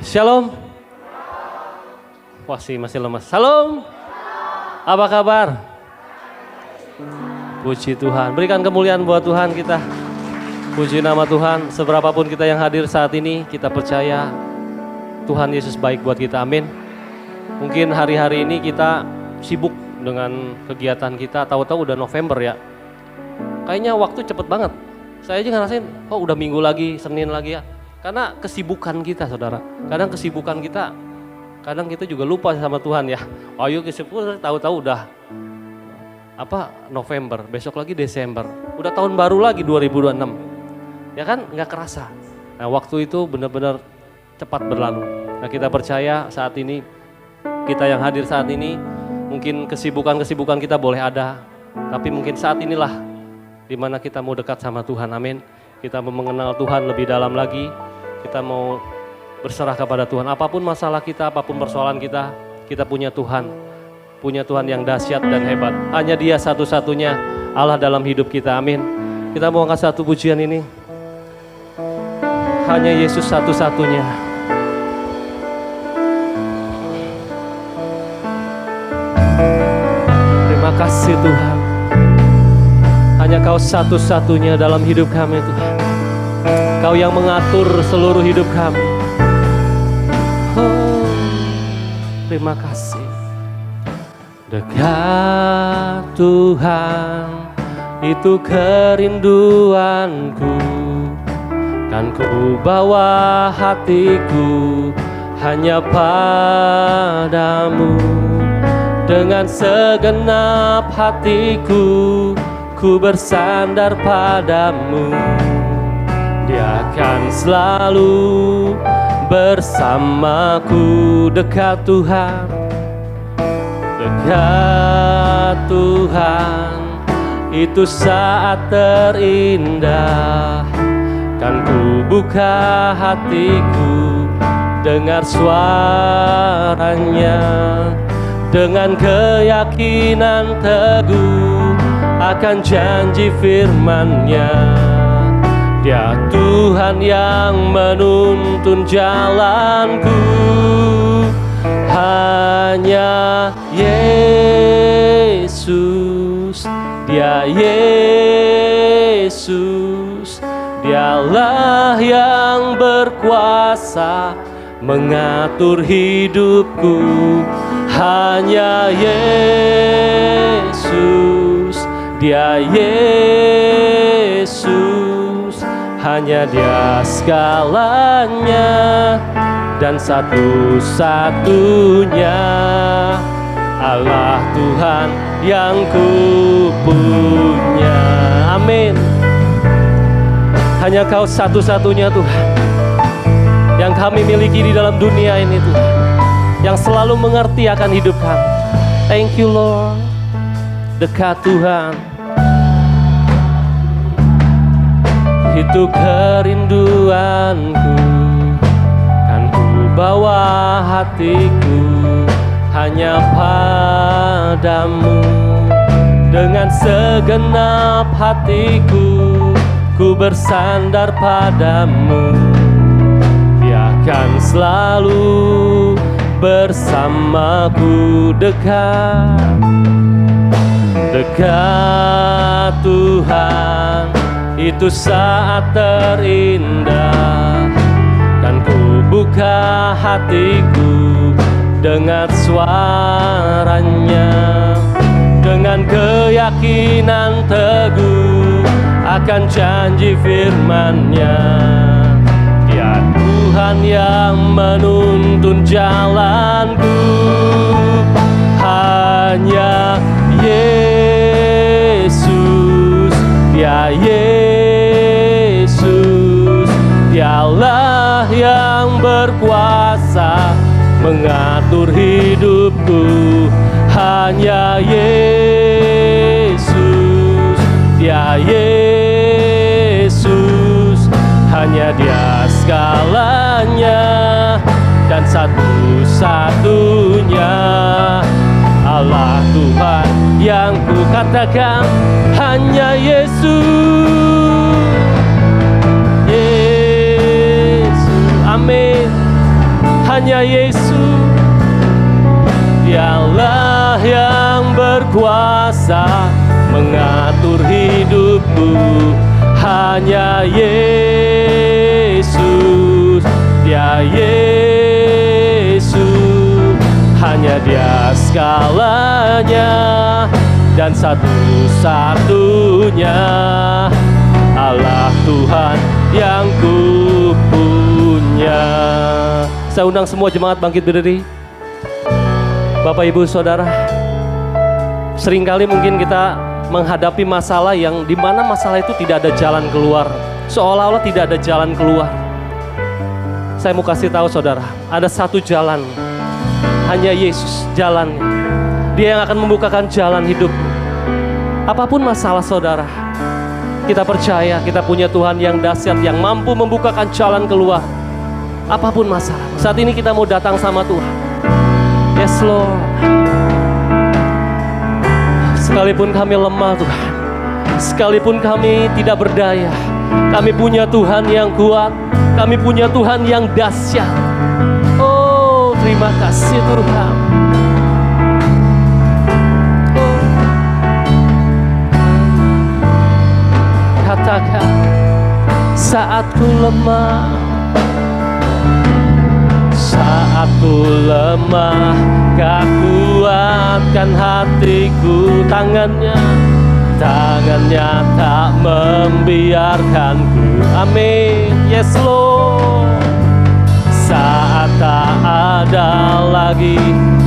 Shalom. Wah masih lemas. Shalom. Apa kabar? Puji Tuhan. Berikan kemuliaan buat Tuhan kita. Puji nama Tuhan. Seberapapun kita yang hadir saat ini, kita percaya Tuhan Yesus baik buat kita. Amin. Mungkin hari-hari ini kita sibuk dengan kegiatan kita. Tahu-tahu udah November ya. Kayaknya waktu cepet banget. Saya aja ngerasain, oh udah minggu lagi, Senin lagi ya. Karena kesibukan kita saudara. Kadang kesibukan kita, kadang kita juga lupa sama Tuhan ya. Ayo kesibukan, tahu-tahu udah November, besok lagi Desember. Udah tahun baru lagi 2026. Ya kan nggak kerasa. Nah waktu itu benar-benar cepat berlalu. Nah kita percaya saat ini, kita yang hadir saat ini, mungkin kesibukan-kesibukan kita boleh ada. Tapi mungkin saat inilah dimana kita mau dekat sama Tuhan, amin. Kita mau mengenal Tuhan lebih dalam lagi. Kita mau berserah kepada Tuhan. Apapun masalah kita, apapun persoalan kita, kita punya Tuhan. Punya Tuhan yang dahsyat dan hebat. Hanya Dia satu-satunya Allah dalam hidup kita, amin. Kita mau angkat satu pujian ini. Hanya Yesus satu-satunya. Terima kasih Tuhan. Hanya Kau satu-satunya dalam hidup kami Tuhan. Kau yang mengatur seluruh hidup kami. Oh, terima kasih. Dekat Tuhan, itu kerinduanku. Kan ku bawa hatiku hanya padamu. Dengan segenap hatiku, ku bersandar padamu. Dia akan selalu bersamaku. Dekat Tuhan, dekat Tuhan, itu saat terindah. Kan ku buka hatiku, dengar suaranya. Dengan keyakinan teguh akan janji firman-Nya. Dia Tuhan yang menuntun jalanku. Hanya Yesus, Dia Yesus. Dialah yang berkuasa mengatur hidupku. Hanya Yesus, Dia Yesus. Hanya Dia segalanya dan satu-satunya Allah Tuhan yang ku punya. Amin. Hanya Kau satu-satunya Tuhan yang kami miliki di dalam dunia ini Tuhan, yang selalu mengerti akan hidup kami. Thank you Lord. Dekat Tuhan, itu kerinduanku. Kan ku bawa hatiku hanya padamu. Dengan segenap hatiku, ku bersandar padamu. Dia akan selalu bersamaku. Dekat Tuhan, itu saat terindah. Kan ku buka hatiku, dengar suaranya. Dengan keyakinan teguh akan janji firman-Nya. Dia Tuhan yang menuntun jalanku. Hanya Yesus, Dia Yesus. Dialah yang berkuasa mengatur hidupku. Hanya Yesus, Dia Yesus. Hanya Dia segalanya dan satu-satunya Allah Tuhan yang ku katakan. Hanya Yesus, Yesus. Amin. hanya Yesus. Dialah yang berkuasa mengatur hidupku, hanya Yesus. Dia Yesus, hanya Dia segalanya dan satu-satunya Allah Tuhan yang ku punya. Saya undang semua jemaat bangkit berdiri. Bapak, Ibu, Saudara, seringkali mungkin kita menghadapi masalah yang dimana masalah itu tidak ada jalan keluar, seolah-olah tidak ada jalan keluar. Saya mau kasih tahu saudara, ada satu jalan, hanya Yesus jalannya. Dia yang akan membukakan jalan hidup. Apapun masalah saudara, kita percaya kita punya Tuhan yang dahsyat, yang mampu membukakan jalan keluar. Apapun masalah, saat ini kita mau datang sama Tuhan. Yes Lord. Sekalipun kami lemah Tuhan, sekalipun kami tidak berdaya, kami punya Tuhan yang kuat, kami punya Tuhan yang dahsyat. Oh, terima kasih Tuhan. Oh. Katakan, saat ku lemah, saat ku lemah, Kau kuatkan hatiku. Tangannya tak membiarkanku. Amin. Yes Lord. Saat tak ada lagi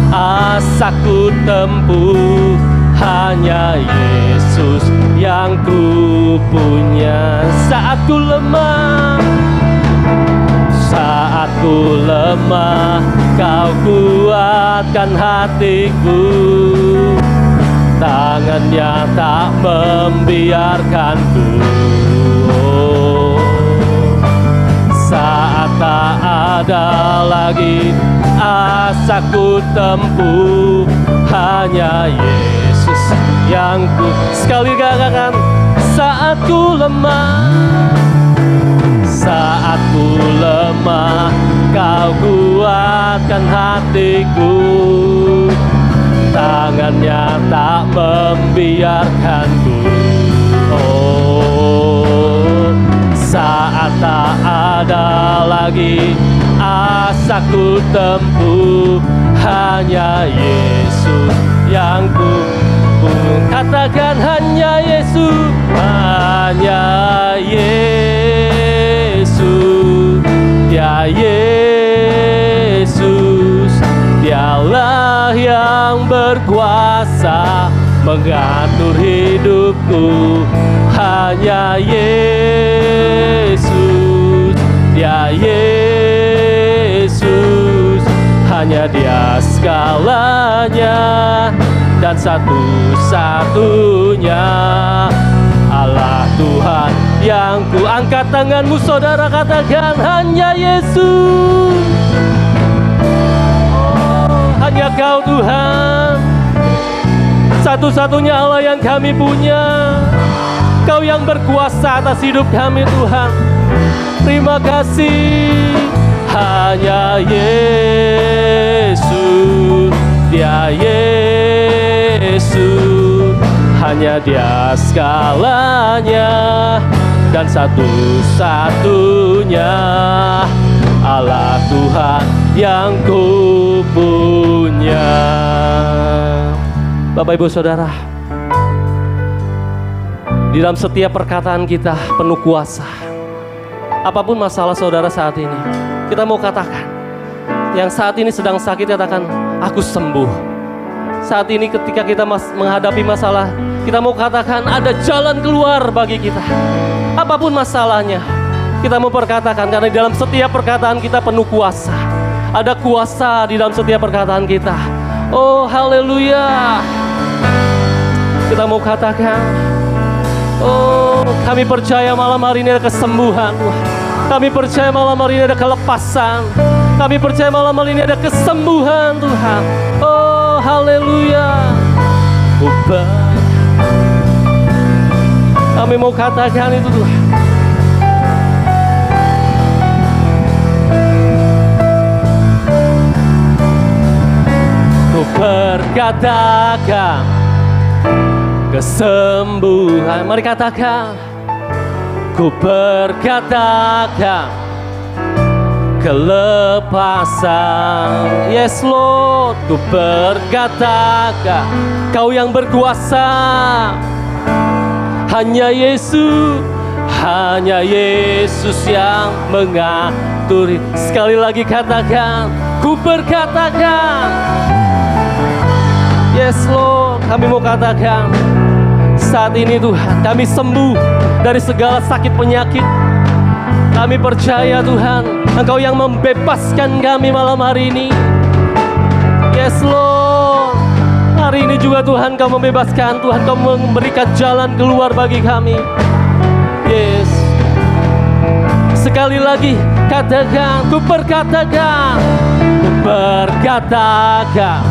asaku tempuh, hanya Yesus yang ku punya. Saat ku lemah, saat ku lemah, Kau kuatkan hatiku. Tangannya tak membiarkanku. Oh, saat tak ada lagi asaku tempuh, hanya Yesus yang ku. Sekali katakan, saat ku lemah, saat ku lemah, Kau kuatkan hatiku. Tangannya tak membiarkanku. Oh, saat tak ada lagi asaku tempuh, hanya Yesus yang ku. Katakan, hanya Yesus, hanya Yesus. Dia Yesus, Dialah yang berkuasa mengatur hidupku, hanya Yesus. Dia Yesus, hanya Dia segalanya dan satu-satunya Allah Tuhan yang ku. Angkat tanganmu saudara, katakan, hanya Yesus. Oh, hanya Kau Tuhan, satu-satunya Allah yang kami punya. Kau yang berkuasa atas hidup kami Tuhan. Terima kasih. Hanya Yesus, Dia Yesus, hanya Dia segalanya dan satu-satunya Allah Tuhan yang ku punya. Bapak, Ibu, Saudara, di dalam setiap perkataan kita penuh kuasa. Apapun masalah saudara saat ini, kita mau katakan, yang saat ini sedang sakit, katakan, aku sembuh. Saat ini ketika kita menghadapi masalah, kita mau katakan ada jalan keluar bagi kita. Apapun masalahnya, kita mau perkatakan, karena di dalam setiap perkataan kita penuh kuasa. Ada kuasa di dalam setiap perkataan kita. Oh, haleluya. Kita mau katakan, oh, kami percaya malam hari ini ada kesembuhan Tuhan. Kami percaya malam hari ini ada kelepasan. Kami percaya malam hari ini ada kesembuhan Tuhan. Oh, haleluya. Kami mau katakan itu Tuhan. berkatakan kesembuhan. Mari katakan, ku berkatakan kelepasan. Yes Lord, ku berkatakan Kau yang berkuasa. Hanya Yesus yang mengatur. Sekali lagi katakan, ku berkatakan. Yes Lord, kami mau katakan saat ini Tuhan, kami sembuh dari segala sakit penyakit. Kami percaya Tuhan, Engkau yang membebaskan kami malam hari ini. Yes Lord, hari ini juga Tuhan Kau membebaskan, Tuhan Kau memberikan jalan keluar bagi kami. Yes, sekali lagi katakan, ku berkatakan, ku berkatakan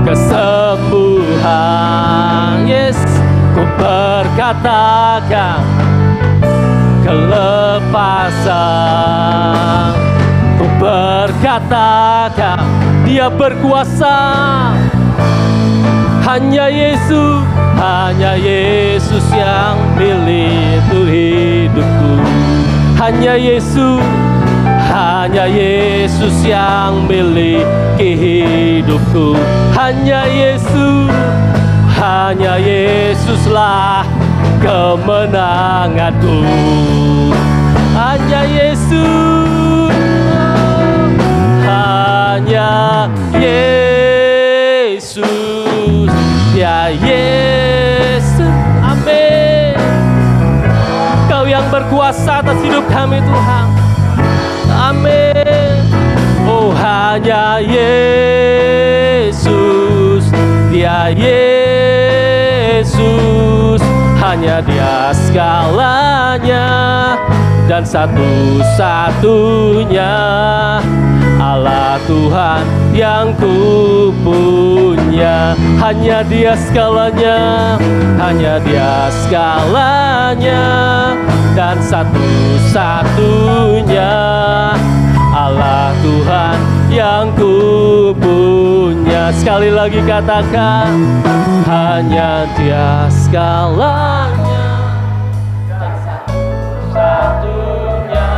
kesembuhan. Yes, ku berkatakan kelepasan. Ku berkatakan Dia berkuasa. Hanya Yesus yang milik hidupku. Hanya Yesus yang miliki hidupku. Hanya Yesuslah kemenanganku. Hanya Yesus, ya Yesus. Amin. Kau yang berkuasa atas hidup kami Tuhan. Amin. Oh, hanya Yesus, Dia Yesus, hanya Dia segalanya dan satu-satunya Allah Tuhan yang ku punya. Hanya Dia segalanya, hanya Dia segalanya dan satu-satunya Allah Tuhan yang ku punya. Sekali lagi katakan, hanya Dia segalanya dan satu-satunya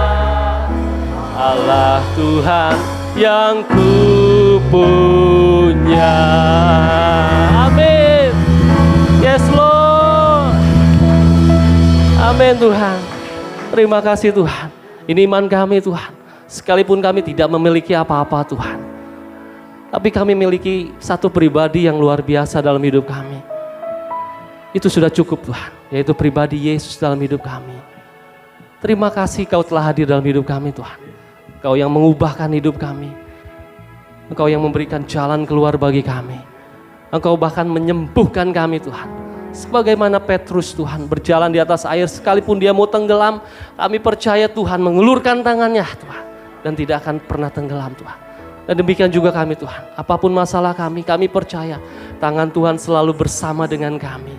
Allah Tuhan yang ku punya. Amin. Yes Lord. Amin Tuhan. Terima kasih Tuhan. Ini iman kami Tuhan. Sekalipun kami tidak memiliki apa-apa Tuhan, tapi kami memiliki satu pribadi yang luar biasa dalam hidup kami. Itu sudah cukup Tuhan, yaitu pribadi Yesus dalam hidup kami. Terima kasih Kau telah hadir dalam hidup kami Tuhan. Kau yang mengubahkan hidup kami. Engkau yang memberikan jalan keluar bagi kami. Engkau bahkan menyembuhkan kami Tuhan. Sebagaimana Petrus Tuhan berjalan di atas air, sekalipun dia mau tenggelam, kami percaya Tuhan mengulurkan tangannya Tuhan, dan tidak akan pernah tenggelam Tuhan. Dan demikian juga kami Tuhan, apapun masalah kami percaya tangan Tuhan selalu bersama dengan kami.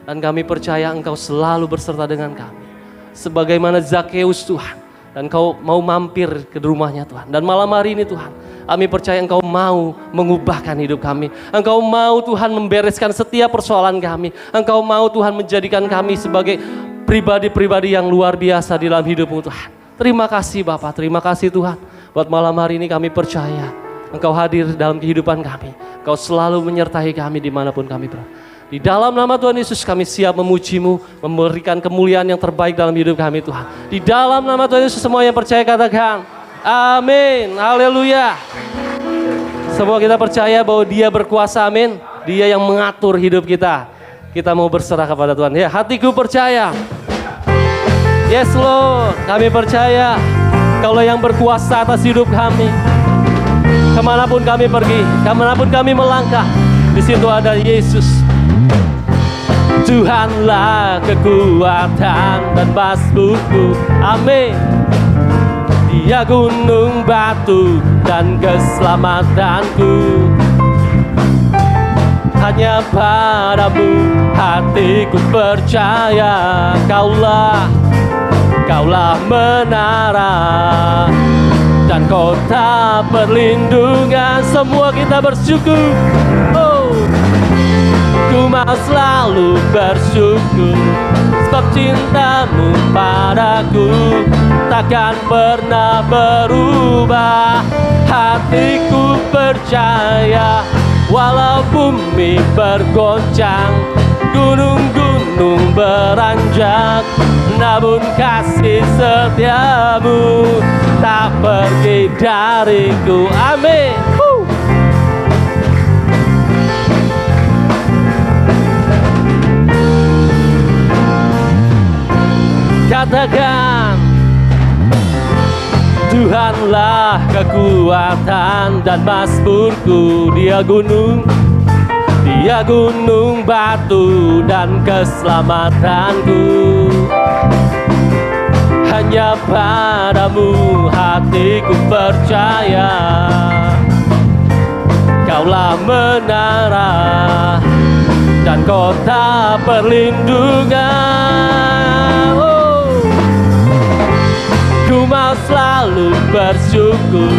Dan kami percaya Engkau selalu berserta dengan kami. Sebagaimana Zakeus Tuhan, dan Kau mau mampir ke rumahnya Tuhan. Dan malam hari ini Tuhan, kami percaya Engkau mau mengubahkan hidup kami. Engkau mau Tuhan membereskan setiap persoalan kami. Engkau mau Tuhan menjadikan kami sebagai pribadi-pribadi yang luar biasa di dalam hidupmu Tuhan. Terima kasih Bapak, terima kasih Tuhan. Buat malam hari ini kami percaya Engkau hadir dalam kehidupan kami. Engkau selalu menyertai kami dimanapun kami berada. Di dalam nama Tuhan Yesus kami siap memuji-Mu, memberikan kemuliaan yang terbaik dalam hidup kami Tuhan. Di dalam nama Tuhan Yesus semua yang percaya katakan amin, haleluya. Semua kita percaya bahwa Dia berkuasa, amin. Dia yang mengatur hidup kita. Kita mau berserah kepada Tuhan. Ya, hatiku percaya. Yes Lord, kami percaya Kaulah yang berkuasa atas hidup kami. Kemanapun kami pergi, kemanapun kami melangkah, di situ ada Yesus. Tuhanlah kekuatan dan pasbuku, amin. Dia gunung batu dan keselamatanku. Hanya padamu hatiku percaya. Kaulah menara dan kota perlindungan. Semua kita bersyukur. Oh, ku mau selalu bersyukur, sebab cintamu padaku takkan pernah berubah. Hatiku percaya, walau bumi bergoncang, gunung-gunung beranjak, namun kasih setiamu tak pergi dariku. Amin. Katakan, Tuhanlah kekuatan dan mazmurku. Dia gunung batu dan keselamatanku. Hanya padamu hatiku percaya, Kaulah menara dan kota perlindungan. Oh, ku mau selalu bersyukur,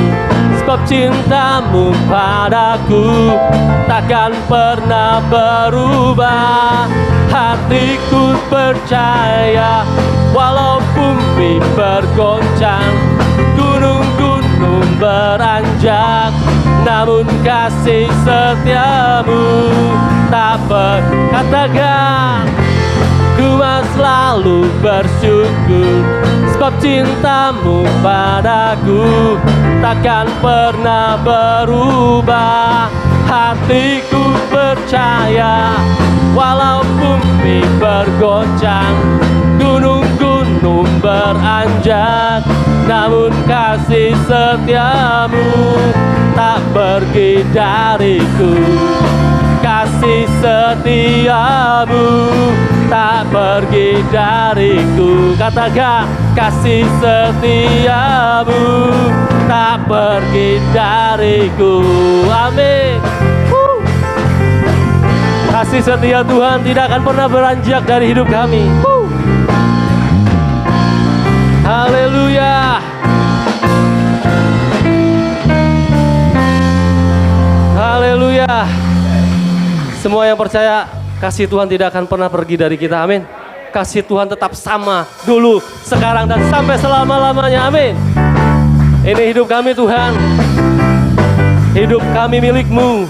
sebab cintamu padaku takkan pernah berubah. Hatiku percaya, walau bumi bergoncang, gunung-gunung beranjak, namun kasih setiamu tak katakan, ku mau selalu bersyukur, sebab cintamu padaku takkan pernah berubah. Hatiku percaya, walau bumi bergoncang, gunung-gunung beranjak, namun kasih setiamu tak pergi dariku. Kasih setiamu tak pergi dariku. Katakan, kasih setiamu tak pergi dariku. Amin. Kasih setia Tuhan tidak akan pernah beranjak dari hidup kami. Haleluya. Haleluya. Semua yang percaya, kasih Tuhan tidak akan pernah pergi dari kita. Amin. Kasih Tuhan tetap sama dulu, sekarang, dan sampai selama-lamanya. Amin. Ini hidup kami Tuhan. Hidup kami milik-Mu,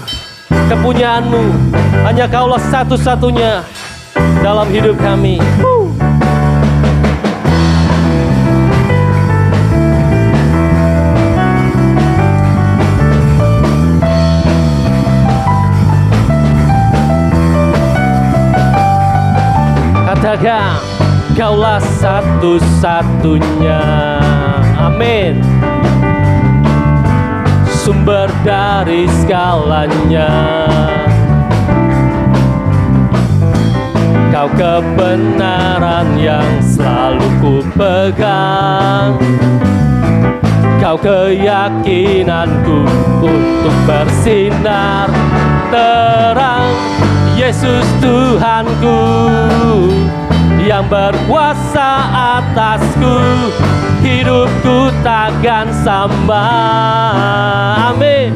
kepunyaanmu. Hanya Kaulah satu-satunya dalam hidup kami. Katakan, Kaulah satu-satunya. Amin. Sumber dari segalanya. Kau kebenaran yang selalu ku pegang. Kau keyakinanku untuk bersinar terang. Yesus Tuhanku yang berkuasa atasku, hidupku takkan sama. Amin.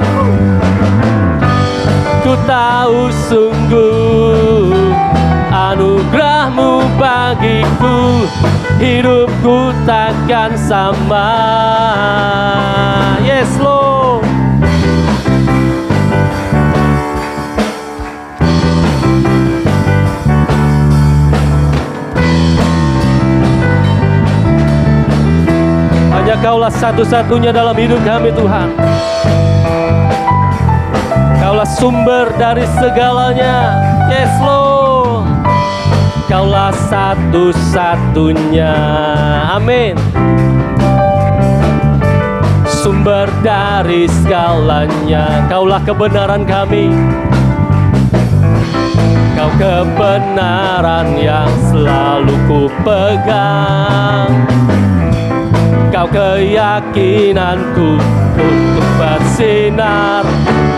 Ku tahu sungguh anugerah-Mu bagiku, hidupku takkan sama. Yes Lord. Hanya Kaulah satu-satunya dalam hidup kami Tuhan. Kaulah sumber dari segalanya. Yes Lord. Kaulah satu-satunya. Amin. Sumber dari segalanya. Kaulah kebenaran kami. Kau kebenaran yang selalu ku pegang. Kau keyakinanku untuk bersinar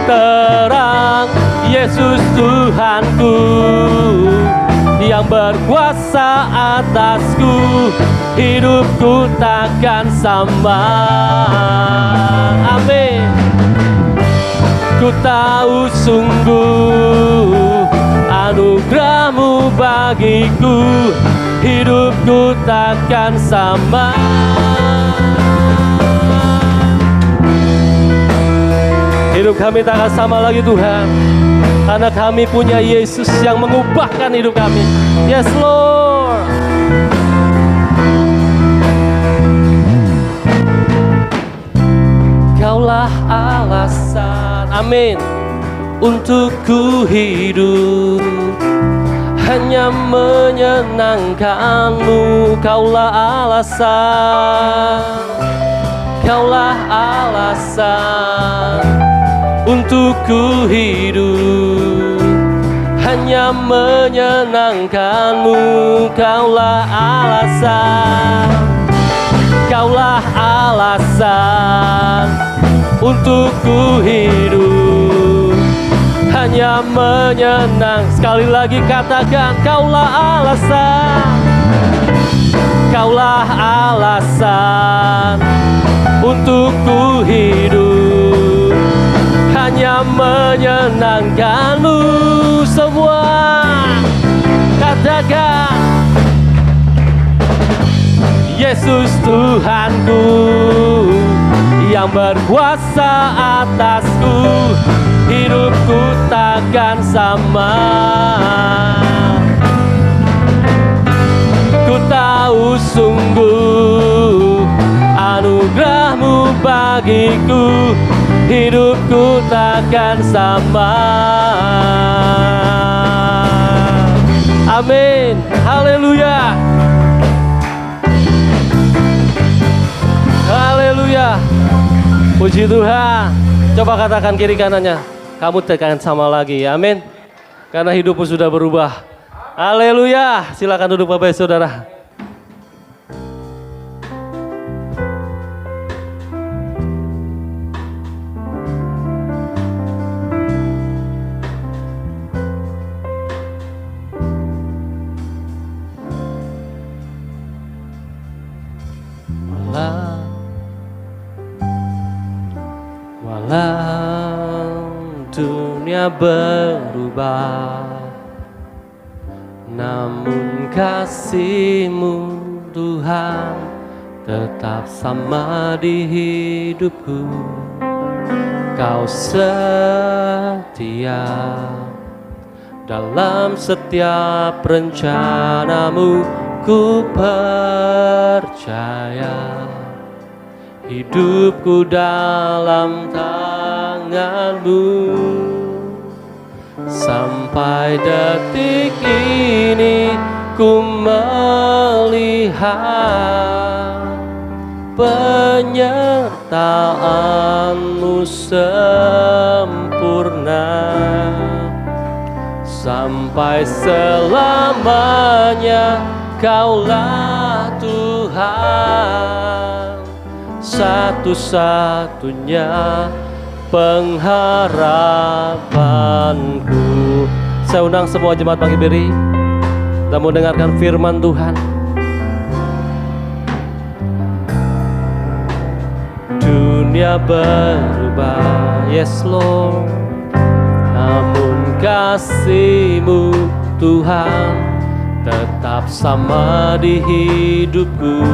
terang. Yesus Tuhanku yang berkuasa atasku, hidupku takkan sama. Amin. Ku tahu sungguh anugerah-Mu bagiku, hidupku takkan sama. Hidup kami takkan sama lagi Tuhan, karena kami punya Yesus yang mengubahkan hidup kami. Yes Lord. Kaulah alasan, amin, untuk ku hidup, hanya menyenangkan-Mu. Kaulah alasan, Kaulah alasan untuk ku hidup, hanya menyenangkan-Mu. Kaulah alasan, Kaulah alasan untuk ku hidup, hanya menyenang. Sekali lagi katakan, Kaulah alasan, Kaulah alasan untuk ku hidup, hanya menyenangkan-Mu. Semua katakan, Yesus Tuhanku yang berkuasa atasku, hidupku takkan sama. Ku tahu sungguh anugerah-Mu bagiku, hidupku takkan sama. Amin. Haleluya. Haleluya. Puji Tuhan. Coba katakan kiri kanannya, kamu takkan sama lagi. Amin. Karena hidupmu sudah berubah. Haleluya. Silakan duduk Bapak Saudara. Walau dunia berubah, namun kasih-Mu Tuhan tetap sama di hidupku. Kau setia dalam setiap rencana-Mu, ku percaya hidupku dalam tangan-Mu. Sampai detik ini ku melihat penyertaan-Mu sempurna. Sampai selamanya Kaulah Tuhan, satu-satunya pengharapanku. Saya undang semua jemaat pagi beri, kita mau dengarkan firman Tuhan. Dunia berubah, yes Lord, namun kasih-Mu Tuhan tetap sama di hidupku.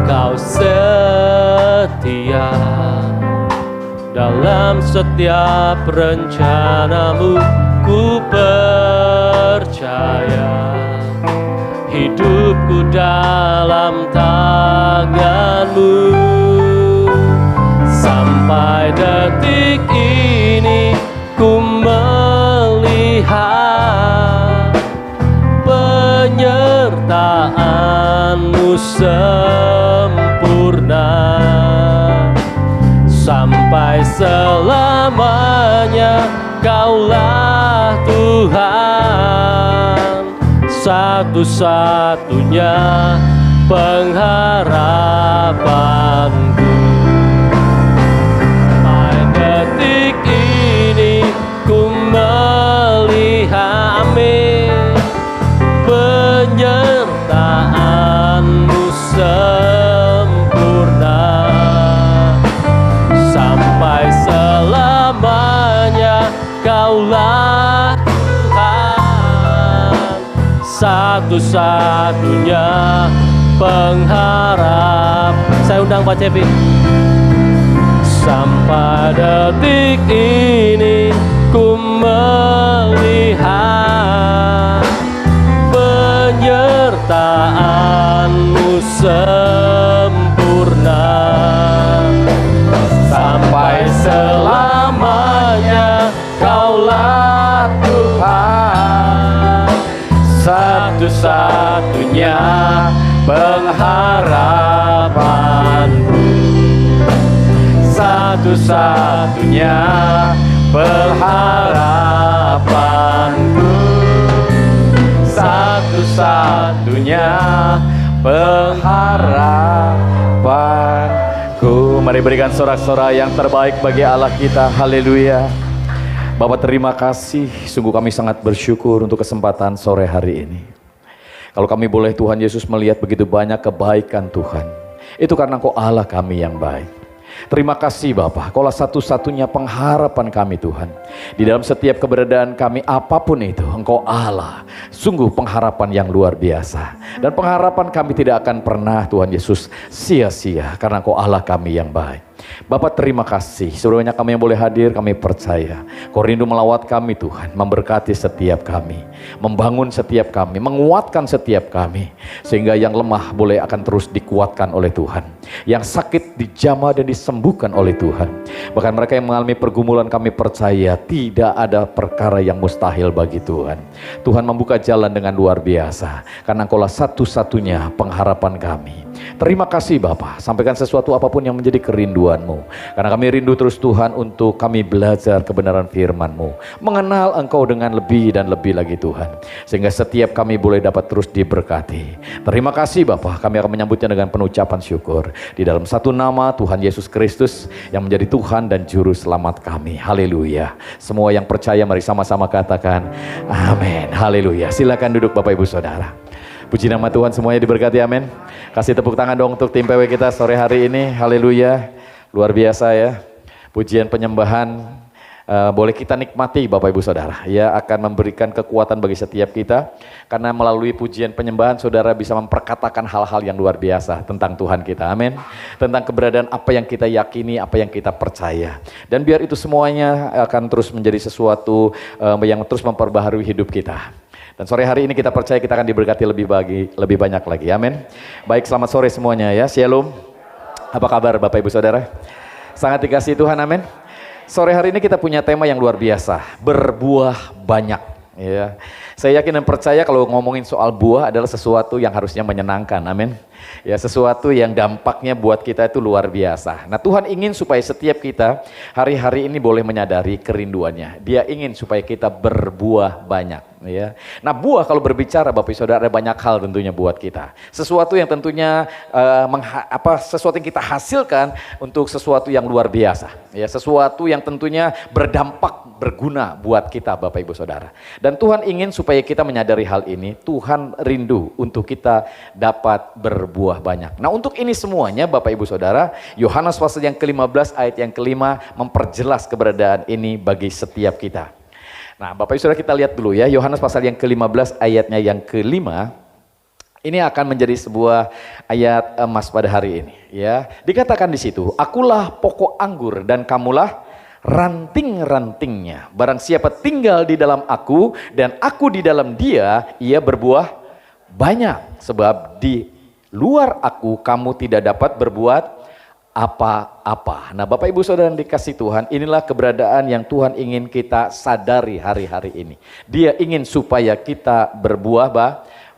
Kau setia dalam setiap rencana-Mu, ku percaya hidupku dalam tangan-Mu. Sampai detik ini ku melihat penyertaan-Mu sempurna. Sampai selamanya Kaulah Tuhan, satu-satunya pengharapanku. Sampai detik ini ku melihat, amin, sampai selamanya. Kaulah Tuhan, satu-satunya pengharap. Saya undang Pak Cepi. Sampai detik ini ku melihat penyertaan-Mu sempurna. Sampai selamanya Kaulah Tuhan, satu-satunya pengharapanku, satu-satunya pengharapanku, satu-satunya pengharapanku. Mari berikan sorak-sorai yang terbaik bagi Allah kita. Haleluya. Bapak terima kasih, sungguh kami sangat bersyukur untuk kesempatan sore hari ini. Kalau kami boleh Tuhan Yesus melihat begitu banyak kebaikan Tuhan, itu karena Engkau Allah kami yang baik. Terima kasih Bapak, Kaulah satu-satunya pengharapan kami Tuhan. Di dalam setiap keberadaan kami apapun itu, Engkau Allah. Sungguh pengharapan yang luar biasa. Dan pengharapan kami tidak akan pernah Tuhan Yesus sia-sia, karena Engkau Allah kami yang baik. Bapak terima kasih, sebenarnya kami yang boleh hadir, kami percaya Kau rindu melawat kami Tuhan, memberkati setiap kami, membangun setiap kami, menguatkan setiap kami, sehingga yang lemah boleh akan terus dikuatkan oleh Tuhan, yang sakit dijamah dan disembuhkan oleh Tuhan. Bahkan mereka yang mengalami pergumulan, kami percaya tidak ada perkara yang mustahil bagi Tuhan. Tuhan membuka jalan dengan luar biasa, karena Engkaulah satu-satunya pengharapan kami. Terima kasih Bapak, sampaikan sesuatu apapun yang menjadi kerinduan-Mu, karena kami rindu terus Tuhan untuk kami belajar kebenaran firman-Mu, mengenal Engkau dengan lebih dan lebih lagi Tuhan, sehingga setiap kami boleh dapat terus diberkati. Terima kasih Bapak, kami akan menyambutnya dengan penuh ucapan syukur di dalam satu nama Tuhan Yesus Kristus yang menjadi Tuhan dan Juru Selamat kami. Haleluya. Semua yang percaya mari sama-sama katakan amin. Haleluya. Silakan duduk Bapak Ibu Saudara. Puji nama Tuhan, semuanya diberkati, amin. Kasih tepuk tangan dong untuk tim PW kita sore hari ini. Haleluya, luar biasa ya. Pujian penyembahan boleh kita nikmati Bapak Ibu Saudara. Ya, akan memberikan kekuatan bagi setiap kita. Karena melalui pujian penyembahan saudara bisa memperkatakan hal-hal yang luar biasa tentang Tuhan kita, amin. Tentang keberadaan apa yang kita yakini, apa yang kita percaya. Dan biar itu semuanya akan terus menjadi sesuatu yang terus memperbaharui hidup kita. Dan sore hari ini kita percaya kita akan diberkati lebih banyak lagi, amin. Baik, selamat sore semuanya ya, shalom. Apa kabar Bapak Ibu Saudara? Sangat dikasihi Tuhan, amin. Sore hari ini kita punya tema yang luar biasa, berbuah banyak. Ya, saya yakin dan percaya kalau ngomongin soal buah adalah sesuatu yang harusnya menyenangkan, amin. Ya, sesuatu yang dampaknya buat kita itu luar biasa. Nah, Tuhan ingin supaya setiap kita hari-hari ini boleh menyadari kerinduannya. Dia ingin supaya kita berbuah banyak. Ya. Nah, buah kalau berbicara Bapak Ibu Saudara ada banyak hal tentunya buat kita. Sesuatu yang tentunya sesuatu yang kita hasilkan untuk sesuatu yang luar biasa. Ya, sesuatu yang tentunya berdampak, berguna buat kita Bapak Ibu Saudara. Dan Tuhan ingin supaya kita menyadari hal ini. Tuhan rindu untuk kita dapat berbuah banyak. Nah, untuk ini semuanya Bapak Ibu Saudara, Yohanes pasal yang ke-15 ayat yang ke-5 memperjelas keberadaan ini bagi setiap kita. Nah, Bapak Ibu Saudara, kita lihat dulu ya, Yohanes pasal yang ke-15 ayatnya yang ke-5. Ini akan menjadi sebuah ayat emas pada hari ini ya. Dikatakan di situ, akulah pokok anggur dan kamulah ranting-rantingnya. Barang siapa tinggal di dalam aku dan aku di dalam dia, ia berbuah banyak. Sebab di luar aku kamu tidak dapat berbuat apa-apa. Nah, Bapak Ibu Saudara yang dikasih Tuhan, inilah keberadaan yang Tuhan ingin kita sadari hari-hari ini. Dia ingin supaya kita berbuah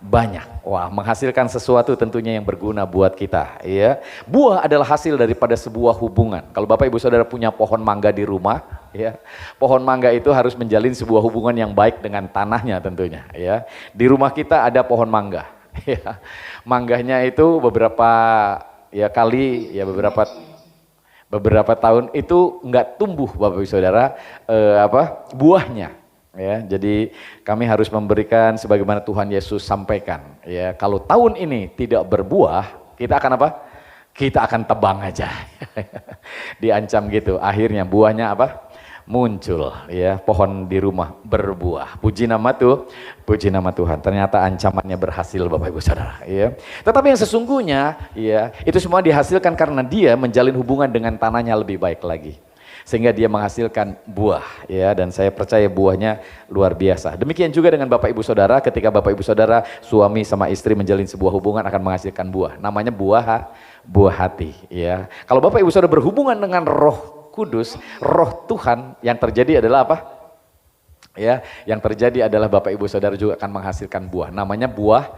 banyak. Wah, menghasilkan sesuatu tentunya yang berguna buat kita, ya. Buah adalah hasil daripada sebuah hubungan. Kalau Bapak Ibu Saudara punya pohon mangga di rumah, ya. Pohon mangga itu harus menjalin sebuah hubungan yang baik dengan tanahnya tentunya, ya. Di rumah kita ada pohon mangga, ya. Mangganya itu beberapa tahun itu enggak tumbuh Bapak Ibu Saudara buahnya. Ya, jadi kami harus memberikan sebagaimana Tuhan Yesus sampaikan. Ya, kalau tahun ini tidak berbuah, kita akan apa? kita akan tebang aja. Diancam gitu. Akhirnya buahnya apa? Muncul, ya, pohon di rumah berbuah. Puji nama Tuhan. Ternyata ancamannya berhasil, Bapak Ibu Saudara, ya. Tetapi yang sesungguhnya, ya, itu semua dihasilkan karena dia menjalin hubungan dengan tanahnya lebih baik lagi, sehingga dia menghasilkan buah, ya. Dan saya percaya buahnya luar biasa. Demikian juga dengan Bapak Ibu Saudara, ketika Bapak Ibu Saudara suami sama istri menjalin sebuah hubungan akan menghasilkan buah. Namanya buah hati, ya. Kalau Bapak Ibu Saudara berhubungan dengan Roh Kudus, Roh Tuhan, yang terjadi adalah apa? Ya, yang terjadi adalah Bapak Ibu Saudara juga akan menghasilkan buah. Namanya buah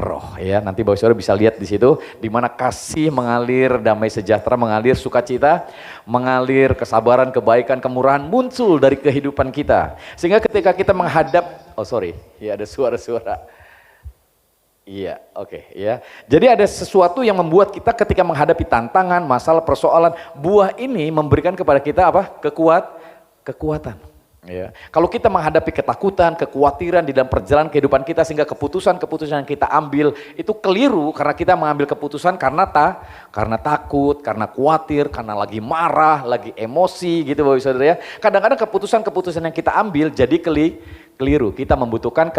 roh, ya. Nanti Bapak Saudara bisa lihat di situ di mana kasih mengalir, damai sejahtera mengalir, sukacita mengalir, kesabaran, kebaikan, kemurahan muncul dari kehidupan kita. Sehingga ketika kita menghadap, ada suara-suara. Iya, oke, ya. Jadi ada sesuatu yang membuat kita ketika menghadapi tantangan, masalah, persoalan, buah ini memberikan kepada kita apa? Kekuatan. Ya. Kalau kita menghadapi ketakutan, kekhawatiran di dalam perjalanan kehidupan kita, sehingga keputusan-keputusan yang kita ambil itu keliru karena kita mengambil keputusan karena takut, karena khawatir, karena lagi marah, lagi emosi gitu Bapak Saudara, ya. Kadang-kadang keputusan-keputusan yang kita ambil jadi keliru. Kita membutuhkan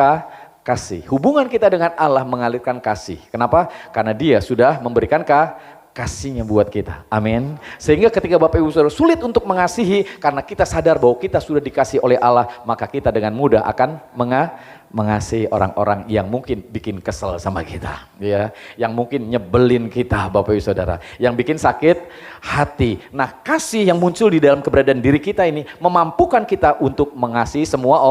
kasih. Hubungan kita dengan Allah mengalirkan kasih. Kenapa? Karena dia sudah memberikan kasihnya buat kita. Amin. Sehingga ketika Bapak Ibu Saudara sulit untuk mengasihi, karena kita sadar bahwa kita sudah dikasih oleh Allah, maka kita dengan mudah akan mengasihi orang-orang yang mungkin bikin kesel sama kita, ya, yang mungkin nyebelin kita, Bapak Ibu Saudara, yang bikin sakit hati. Nah, kasih yang muncul di dalam keberadaan diri kita ini memampukan kita untuk mengasihi semua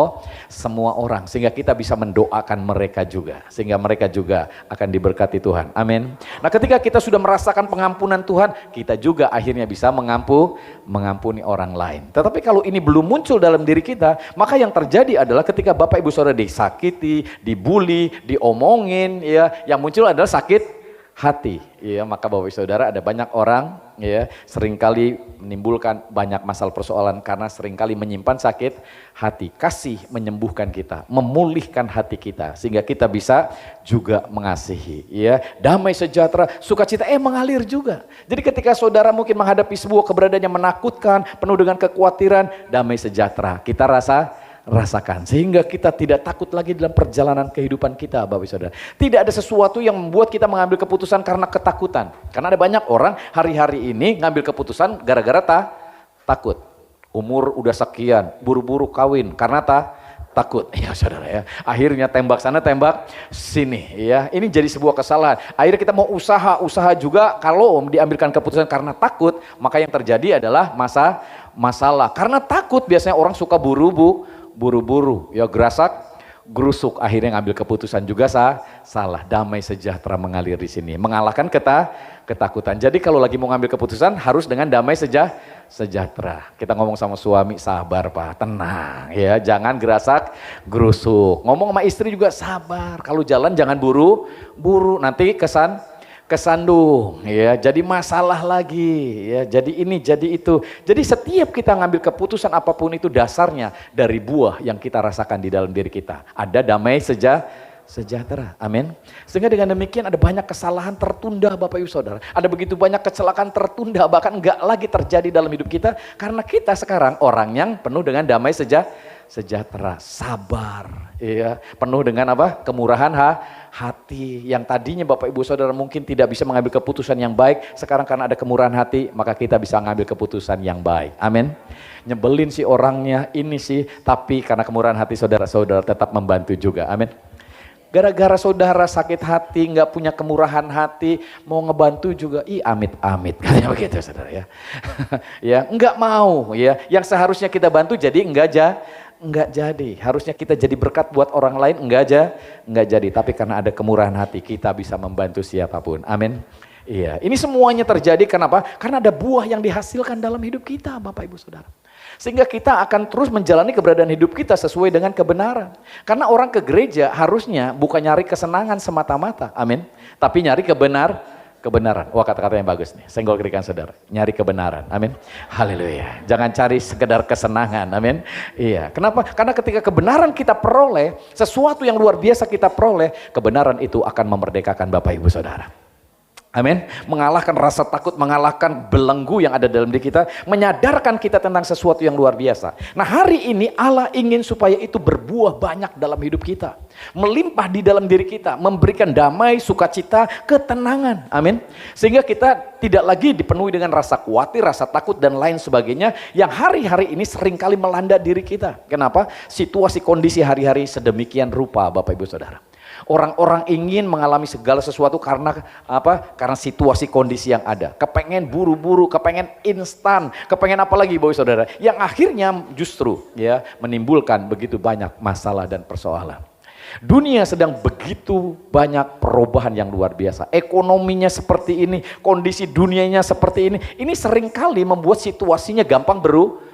orang, sehingga kita bisa mendoakan mereka juga, sehingga mereka juga akan diberkati Tuhan. Amin. Nah, ketika kita sudah merasakan pengampunan Tuhan, kita juga akhirnya bisa mengampuni orang lain. Tetapi kalau ini belum muncul dalam diri kita, maka yang terjadi adalah ketika Bapak Ibu Saudara disakiti, dibully, diomongin, ya, yang muncul adalah sakit hati, ya. Maka Bapak Ibu Saudara, ada banyak orang, ya, seringkali menimbulkan banyak masalah persoalan karena seringkali menyimpan sakit hati. Kasih menyembuhkan kita, memulihkan hati kita, sehingga kita bisa juga mengasihi, ya. Damai sejahtera, sukacita mengalir juga. Jadi ketika saudara mungkin menghadapi sebuah keberadaan yang menakutkan, penuh dengan kekhawatiran, damai sejahtera kita rasakan, sehingga kita tidak takut lagi dalam perjalanan kehidupan kita, Bapak Saudara. Tidak ada sesuatu yang membuat kita mengambil keputusan karena ketakutan. Karena ada banyak orang hari-hari ini ngambil keputusan gara-gara takut. Umur udah sekian, buru-buru kawin karena takut, ya Saudara, ya. Akhirnya tembak sana, tembak sini, ya. Ini jadi sebuah kesalahan. Akhirnya kita mau usaha juga, kalau diambilkan keputusan karena takut, maka yang terjadi adalah masalah. Karena takut biasanya orang suka buru-buru, ya, gerasak gerusuk, akhirnya ngambil keputusan juga salah. Damai sejahtera mengalir di sini, mengalahkan ketakutan. Jadi kalau lagi mau ngambil keputusan harus dengan damai sejahtera. Kita ngomong sama suami, sabar Pak, tenang, ya, jangan gerasak gerusuk. Ngomong sama istri juga sabar. Kalau jalan jangan buru-buru, nanti kesandung, ya, jadi masalah lagi, ya, jadi ini, jadi itu. Jadi setiap kita ngambil keputusan apapun itu dasarnya dari buah yang kita rasakan di dalam diri kita. Ada damai sejahtera, amin. Sehingga dengan demikian ada banyak kesalahan tertunda, Bapak Ibu Saudara. Ada begitu banyak kecelakaan tertunda, bahkan enggak lagi terjadi dalam hidup kita, karena kita sekarang orang yang penuh dengan damai sejahtera, sabar, ya, penuh dengan apa? Kemurahan hati. Yang tadinya Bapak Ibu Saudara mungkin tidak bisa mengambil keputusan yang baik, sekarang karena ada kemurahan hati, maka kita bisa mengambil keputusan yang baik. Amin. Nyebelin sih orangnya, ini sih, tapi karena kemurahan hati saudara-saudara tetap membantu juga. Amin. Gara-gara saudara sakit hati, nggak punya kemurahan hati, mau ngebantu juga, amit-amit, katanya begitu Saudara, ya. Ya, nggak mau, ya. Yang seharusnya kita bantu jadi enggak jadi. Harusnya kita jadi berkat buat orang lain, enggak jadi. Tapi karena ada kemurahan hati, kita bisa membantu siapapun. Amin. Iya, ini semuanya terjadi kenapa? Karena ada buah yang dihasilkan dalam hidup kita, Bapak Ibu Saudara. Sehingga kita akan terus menjalani keberadaan hidup kita sesuai dengan kebenaran. Karena orang ke gereja harusnya bukan nyari kesenangan semata-mata, amin. Tapi nyari kebenaran. Wah, kata-kata yang bagus nih, senggol kirikan saudara. Nyari kebenaran, amin. Haleluya. Jangan cari sekedar kesenangan, amin. Iya, kenapa? Karena ketika kebenaran kita peroleh, sesuatu yang luar biasa kita peroleh, kebenaran itu akan memerdekakan Bapak Ibu Saudara. Amin. Mengalahkan rasa takut, mengalahkan belenggu yang ada dalam diri kita, menyadarkan kita tentang sesuatu yang luar biasa. Nah, hari ini Allah ingin supaya itu berbuah banyak dalam hidup kita, melimpah di dalam diri kita, memberikan damai, sukacita, ketenangan. Amin. Sehingga kita tidak lagi dipenuhi dengan rasa khawatir, rasa takut dan lain sebagainya yang hari-hari ini seringkali melanda diri kita. Kenapa? Situasi kondisi hari-hari sedemikian rupa, Bapak Ibu Saudara. Orang-orang ingin mengalami segala sesuatu karena apa? Karena situasi kondisi yang ada. Kepengen buru-buru, kepengen instan, kepengen apa lagi Bapak Saudara? Yang akhirnya justru ya menimbulkan begitu banyak masalah dan persoalan. Dunia sedang begitu banyak perubahan yang luar biasa. Ekonominya seperti ini, kondisi dunianya seperti ini. Ini seringkali membuat situasinya gampang berubah.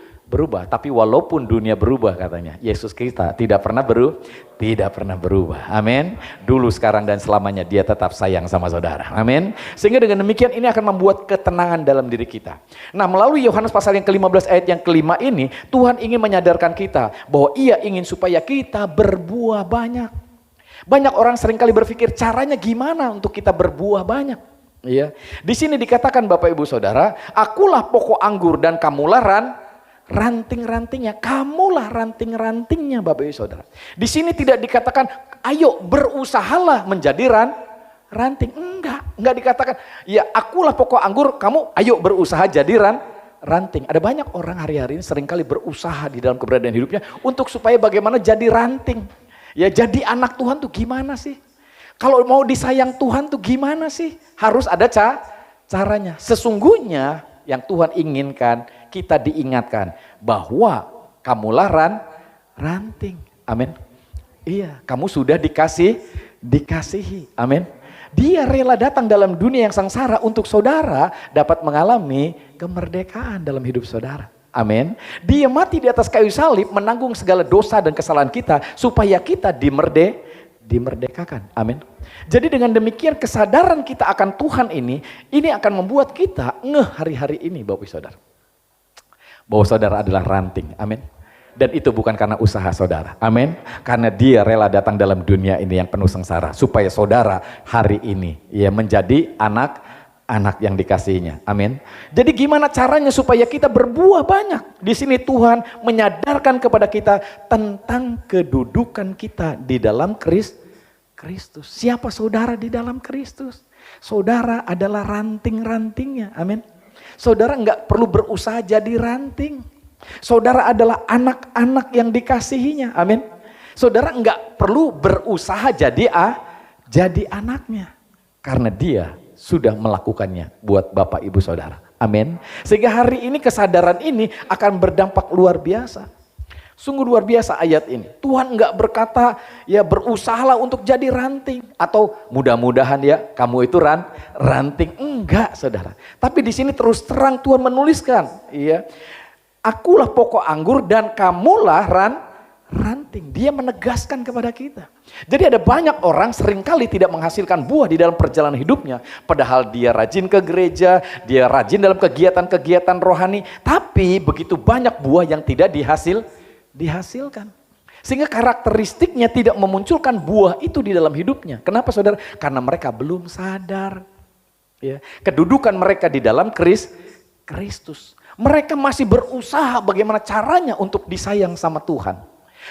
Tapi walaupun dunia berubah katanya, Yesus kita tidak pernah berubah. Amin. Dulu, sekarang dan selamanya dia tetap sayang sama saudara. Amin. Sehingga dengan demikian ini akan membuat ketenangan dalam diri kita. Nah, melalui Yohanes pasal yang ke-15 ayat yang ke-5 ini, Tuhan ingin menyadarkan kita bahwa Ia ingin supaya kita berbuah banyak. Banyak orang seringkali berpikir caranya gimana untuk kita berbuah banyak. Ya. Di sini dikatakan Bapak Ibu Saudara, akulah pokok anggur dan kamulah ranting-rantingnya, kamulah ranting-rantingnya Bapak Ibu Saudara. Di sini tidak dikatakan ayo berusahalah menjadi ranting, enggak dikatakan ya akulah pokok anggur, kamu ayo berusaha jadi ranting. Ada banyak orang hari-hari ini seringkali berusaha di dalam keberadaan hidupnya untuk supaya bagaimana jadi ranting. Ya, jadi anak Tuhan tuh gimana sih? Kalau mau disayang Tuhan tuh gimana sih? Harus ada caranya. Sesungguhnya yang Tuhan inginkan kita diingatkan bahwa kamulah ranting. Amin. Iya, kamu sudah dikasihi. Amin. Dia rela datang dalam dunia yang sengsara untuk saudara dapat mengalami kemerdekaan dalam hidup saudara. Amin. Dia mati di atas kayu salib menanggung segala dosa dan kesalahan kita supaya kita dimerdekakan. Amin. Jadi dengan demikian kesadaran kita akan Tuhan ini akan membuat kita ngeh hari-hari ini Bapak Saudara. Bahwa saudara adalah ranting. Amin. Dan itu bukan karena usaha saudara. Amin. Karena dia rela datang dalam dunia ini yang penuh sengsara supaya saudara hari ini ya menjadi anak yang dikasihinya. Amin. Jadi gimana caranya supaya kita berbuah banyak? Di sini Tuhan menyadarkan kepada kita tentang kedudukan kita di dalam Kristus. Siapa saudara di dalam Kristus? Saudara adalah ranting-rantingnya. Amin. Saudara enggak perlu berusaha jadi ranting. Saudara adalah anak-anak yang dikasihinya. Amin. Saudara enggak perlu berusaha jadi anaknya. Karena dia sudah melakukannya buat Bapak Ibu Saudara. Amin. Sehingga hari ini kesadaran ini akan berdampak luar biasa. Sungguh luar biasa ayat ini. Tuhan enggak berkata ya berusahalah untuk jadi ranting atau mudah-mudahan ya kamu itu ranting. Enggak, Saudara. Tapi di sini terus terang Tuhan menuliskan, ya. Akulah pokok anggur dan kamulah ranting. Dia menegaskan kepada kita. Jadi ada banyak orang seringkali tidak menghasilkan buah di dalam perjalanan hidupnya. Padahal dia rajin ke gereja, dia rajin dalam kegiatan-kegiatan rohani. Tapi begitu banyak buah yang tidak dihasilkan. Sehingga karakteristiknya tidak memunculkan buah itu di dalam hidupnya. Kenapa saudara? Karena mereka belum sadar. Ya, kedudukan mereka di dalam Kristus. Mereka masih berusaha bagaimana caranya untuk disayang sama Tuhan.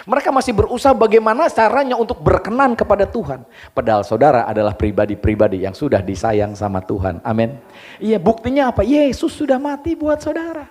Mereka masih berusaha bagaimana caranya untuk berkenan kepada Tuhan. Padahal saudara adalah pribadi-pribadi yang sudah disayang sama Tuhan. Amin. Iya, buktinya apa? Yesus sudah mati buat saudara.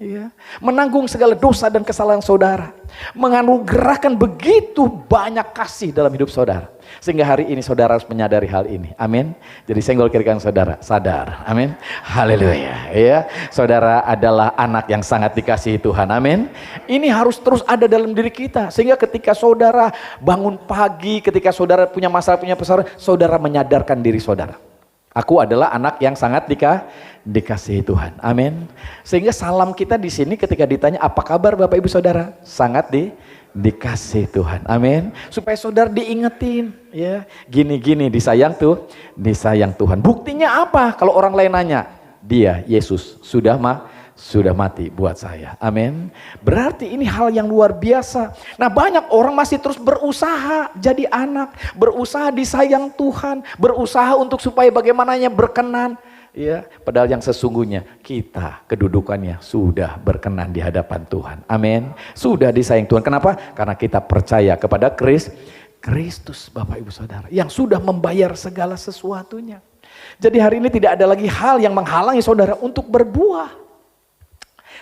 Iya. Menanggung segala dosa dan kesalahan saudara. Menganugerahkan begitu banyak kasih dalam hidup saudara. Sehingga hari ini saudara harus menyadari hal ini. Amin. Jadi senggol kiri kanan saudara, sadar. Amin. Haleluya. Ya, saudara adalah anak yang sangat dikasihi Tuhan. Amin. Ini harus terus ada dalam diri kita. Sehingga ketika saudara bangun pagi, ketika saudara punya masalah, punya persoalan, saudara menyadarkan diri saudara. Aku adalah anak yang sangat dikasihi Tuhan. Amin. Sehingga salam kita di sini ketika ditanya apa kabar Bapak Ibu Saudara? Sangat dikasihi Tuhan. Amin. Supaya saudara diingetin, ya. Gini-gini disayang Tuhan. Buktinya apa? Kalau orang lain nanya, dia Yesus sudah sudah mati buat saya. Amin. Berarti ini hal yang luar biasa. Nah, banyak orang masih terus berusaha jadi anak, berusaha disayang Tuhan, berusaha untuk supaya bagaimananya berkenan. Ya, padahal yang sesungguhnya kita kedudukannya sudah berkenan di hadapan Tuhan. Amin. Sudah disayang Tuhan. Kenapa? Karena kita percaya kepada Kristus, Bapak Ibu Saudara, yang sudah membayar segala sesuatunya. Jadi hari ini tidak ada lagi hal yang menghalangi saudara untuk berbuah.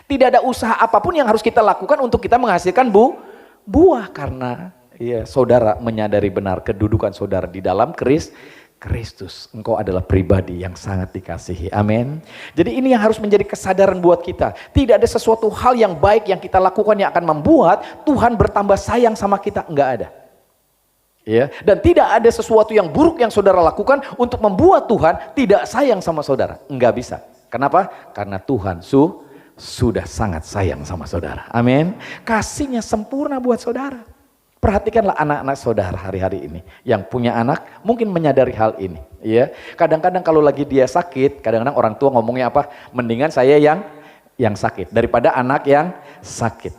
Tidak ada usaha apapun yang harus kita lakukan untuk kita menghasilkan buah. Karena ya, saudara menyadari benar kedudukan saudara di dalam Kristus. Engkau adalah pribadi yang sangat dikasihi. Amin. Jadi ini yang harus menjadi kesadaran buat kita. Tidak ada sesuatu hal yang baik yang kita lakukan yang akan membuat Tuhan bertambah sayang sama kita. Enggak ada. Ya, dan tidak ada sesuatu yang buruk yang saudara lakukan untuk membuat Tuhan tidak sayang sama saudara. Enggak bisa. Kenapa? Karena Tuhan sudah sangat sayang sama saudara. Amin. Kasihnya sempurna buat saudara. Perhatikanlah anak-anak saudara hari-hari ini. Yang punya anak mungkin menyadari hal ini. Ya, kadang-kadang kalau lagi dia sakit, kadang-kadang orang tua ngomongnya apa? Mendingan saya yang sakit daripada anak yang sakit.